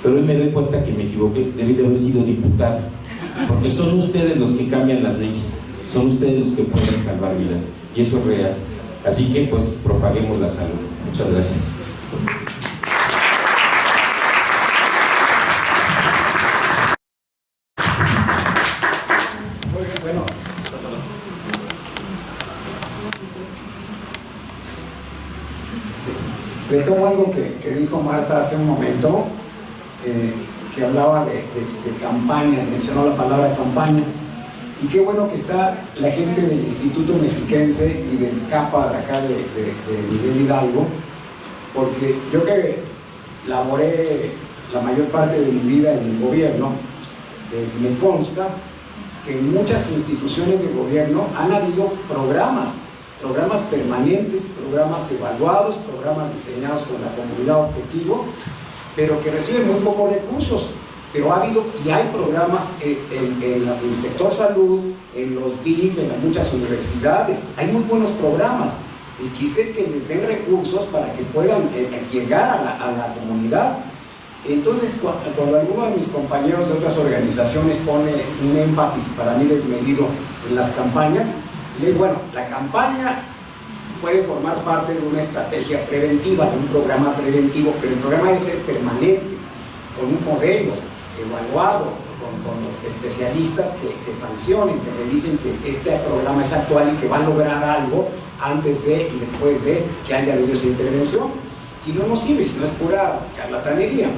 Pero hoy me doy cuenta que me equivoqué, debí de haber sido diputada, porque son ustedes los que cambian las leyes, son ustedes los que pueden salvar vidas, y eso es real. Así que pues propaguemos la salud. Muchas gracias. Bueno, retomo algo que dijo Marta hace un momento, que hablaba de campaña, mencionó la palabra campaña, y qué bueno que está la gente del Instituto Mexiquense y del CAPA de acá de Miguel Hidalgo, porque yo que laboré la mayor parte de mi vida en el gobierno, me consta que en muchas instituciones de gobierno han habido programas permanentes, programas evaluados, programas diseñados con la comunidad objetivo, pero que reciben muy pocos recursos. Pero ha habido y hay programas en el sector salud, en los DIF, en muchas universidades. Hay muy buenos programas. El chiste es que les den recursos para que puedan llegar a la comunidad. Entonces, cuando alguno de mis compañeros de otras organizaciones pone un énfasis para mí desmedido en las campañas, le digo, bueno, la campaña puede formar parte de una estrategia preventiva, de un programa preventivo, pero el programa debe ser permanente, con un modelo evaluado, con especialistas que sancionen, que revisen que este programa es actual y que va a lograr algo antes de y después de que haya habido esa intervención. Si no, no sirve, si no es pura charlatanería.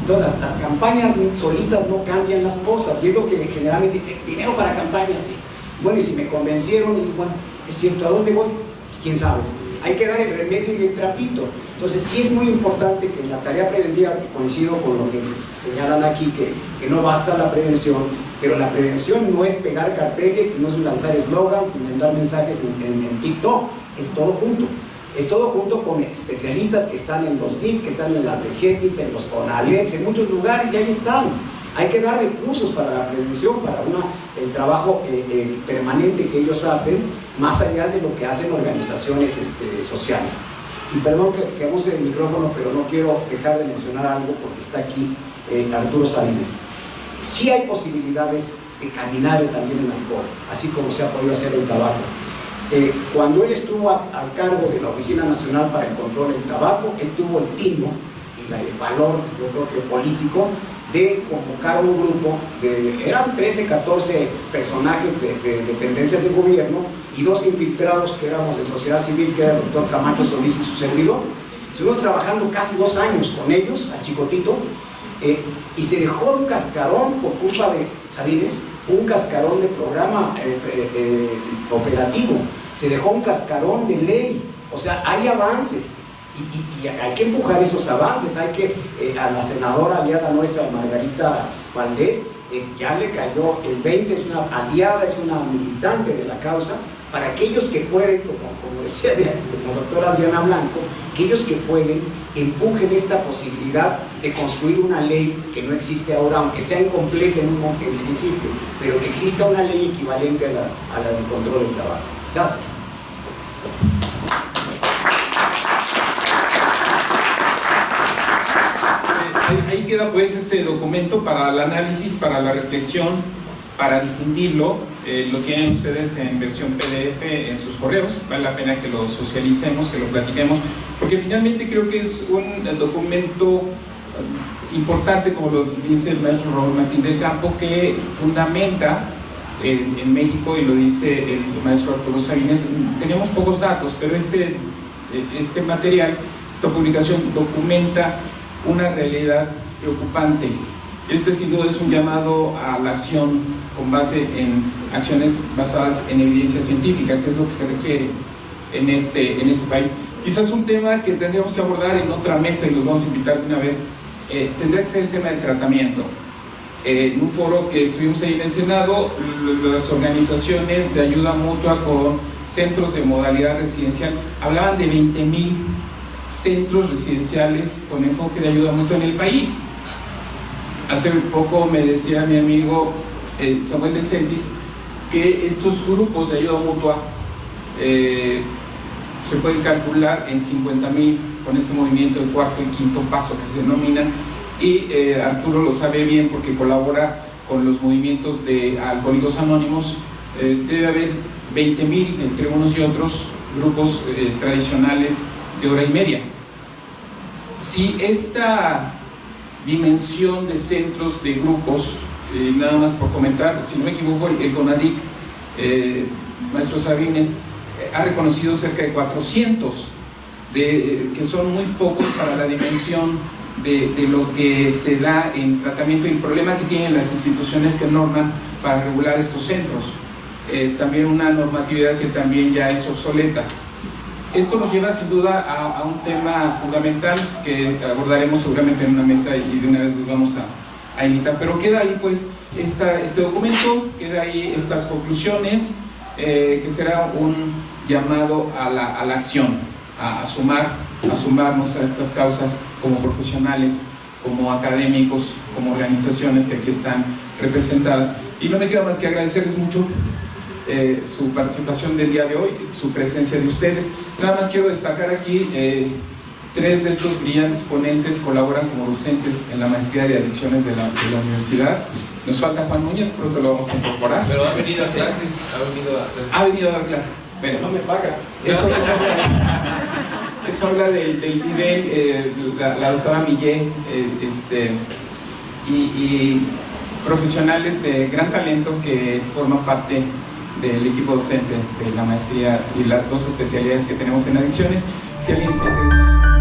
Entonces, las campañas solitas no cambian las cosas, y es lo que generalmente dice, dinero para campañas, sí. Bueno, y si me convencieron, y bueno, es cierto, ¿a dónde voy? Pues quién sabe. Hay que dar el remedio y el trapito. Entonces sí es muy importante que en la tarea preventiva, que coincido con lo que señalan aquí, que no basta la prevención, pero la prevención no es pegar carteles, no es lanzar eslogans, ni mandar mensajes en TikTok, es todo junto. Es todo junto con especialistas que están en los DIF, que están en las DGETIS, en los CONALEPS, en muchos lugares, y ahí están. Hay que dar recursos para la prevención, para el trabajo permanente que ellos hacen, más allá de lo que hacen organizaciones sociales. Y perdón que use el micrófono, pero no quiero dejar de mencionar algo porque está aquí Arturo Sabines. Sí hay posibilidades de caminario también en alcohol, así como se ha podido hacer en tabaco. Cuando él estuvo al cargo de la Oficina Nacional para el Control del Tabaco, él tuvo el tino y el valor, yo creo que político, de convocar a un grupo eran 13, 14 personajes de dependencias del gobierno y 2 infiltrados que éramos de sociedad civil, que era el doctor Camacho Solís y su servidor. Estuvimos trabajando casi 2 años con ellos, a Chicotito, y se dejó un cascarón por culpa de Sabines, un cascarón de programa operativo, se dejó un cascarón de ley. O sea, hay avances. Y hay que empujar esos avances. Hay que, a la senadora aliada nuestra, Margarita Valdés, ya le cayó el 20, es una aliada, es una militante de la causa, para aquellos que pueden, como decía la doctora Adriana Blanco, aquellos que pueden, empujen esta posibilidad de construir una ley que no existe ahora, aunque sea incompleta en principio, pero que exista una ley equivalente a la del control del tabaco. Gracias. Ahí queda pues este documento para el análisis, para la reflexión, para difundirlo. Lo tienen ustedes en versión PDF en sus correos. Vale la pena que lo socialicemos, que lo platiquemos, porque finalmente creo que es un documento importante, como lo dice el maestro Raúl Martín del Campo, que fundamenta en México, y lo dice el maestro Arturo Sabines. Tenemos pocos datos, pero este material, esta publicación documenta una realidad preocupante. Sin duda es un llamado a la acción con base en acciones basadas en evidencia científica, que es lo que se requiere en este país. Quizás un tema que tendríamos que abordar en otra mesa, y los vamos a invitar de una vez, tendría que ser el tema del tratamiento. en un foro que estuvimos ahí en el Senado, las organizaciones de ayuda mutua con centros de modalidad residencial hablaban de 20,000 centros residenciales con enfoque de ayuda mutua en el país. Hace poco me decía mi amigo Samuel de Sentis que estos grupos de ayuda mutua se pueden calcular en 50,000 con este movimiento de cuarto y quinto paso que se denominan, y Arturo lo sabe bien porque colabora con los movimientos de Alcohólicos Anónimos. Debe haber 20,000 entre unos y otros grupos tradicionales de hora y media. Si esta dimensión de centros, de grupos, nada más por comentar, si no me equivoco, el CONADIC, maestro Sabines, ha reconocido cerca de 400, que son muy pocos para la dimensión de lo que se da en tratamiento y el problema que tienen las instituciones que norman para regular estos centros. También una normatividad que también ya es obsoleta. Esto nos lleva sin duda a un tema fundamental que abordaremos seguramente en una mesa y de una vez nos vamos a invitar, pero queda ahí pues este documento, queda ahí estas conclusiones, que será un llamado a la acción, a sumarnos a estas causas como profesionales, como académicos, como organizaciones que aquí están representadas. Y no me queda más que agradecerles mucho su participación del día de hoy, su presencia de ustedes. Nada más quiero destacar aquí, 3 de estos brillantes ponentes colaboran como docentes en la maestría de adicciones de la universidad. Nos falta Juan Núñez, pronto lo vamos a incorporar. Pero ha venido a clases, ha venido a dar clases. Pero No me paga. Eso habla del nivel, la doctora Millet, y profesionales de gran talento que forman parte del equipo docente de la maestría y las 2 especialidades que tenemos en adicciones. Si alguien está interesado.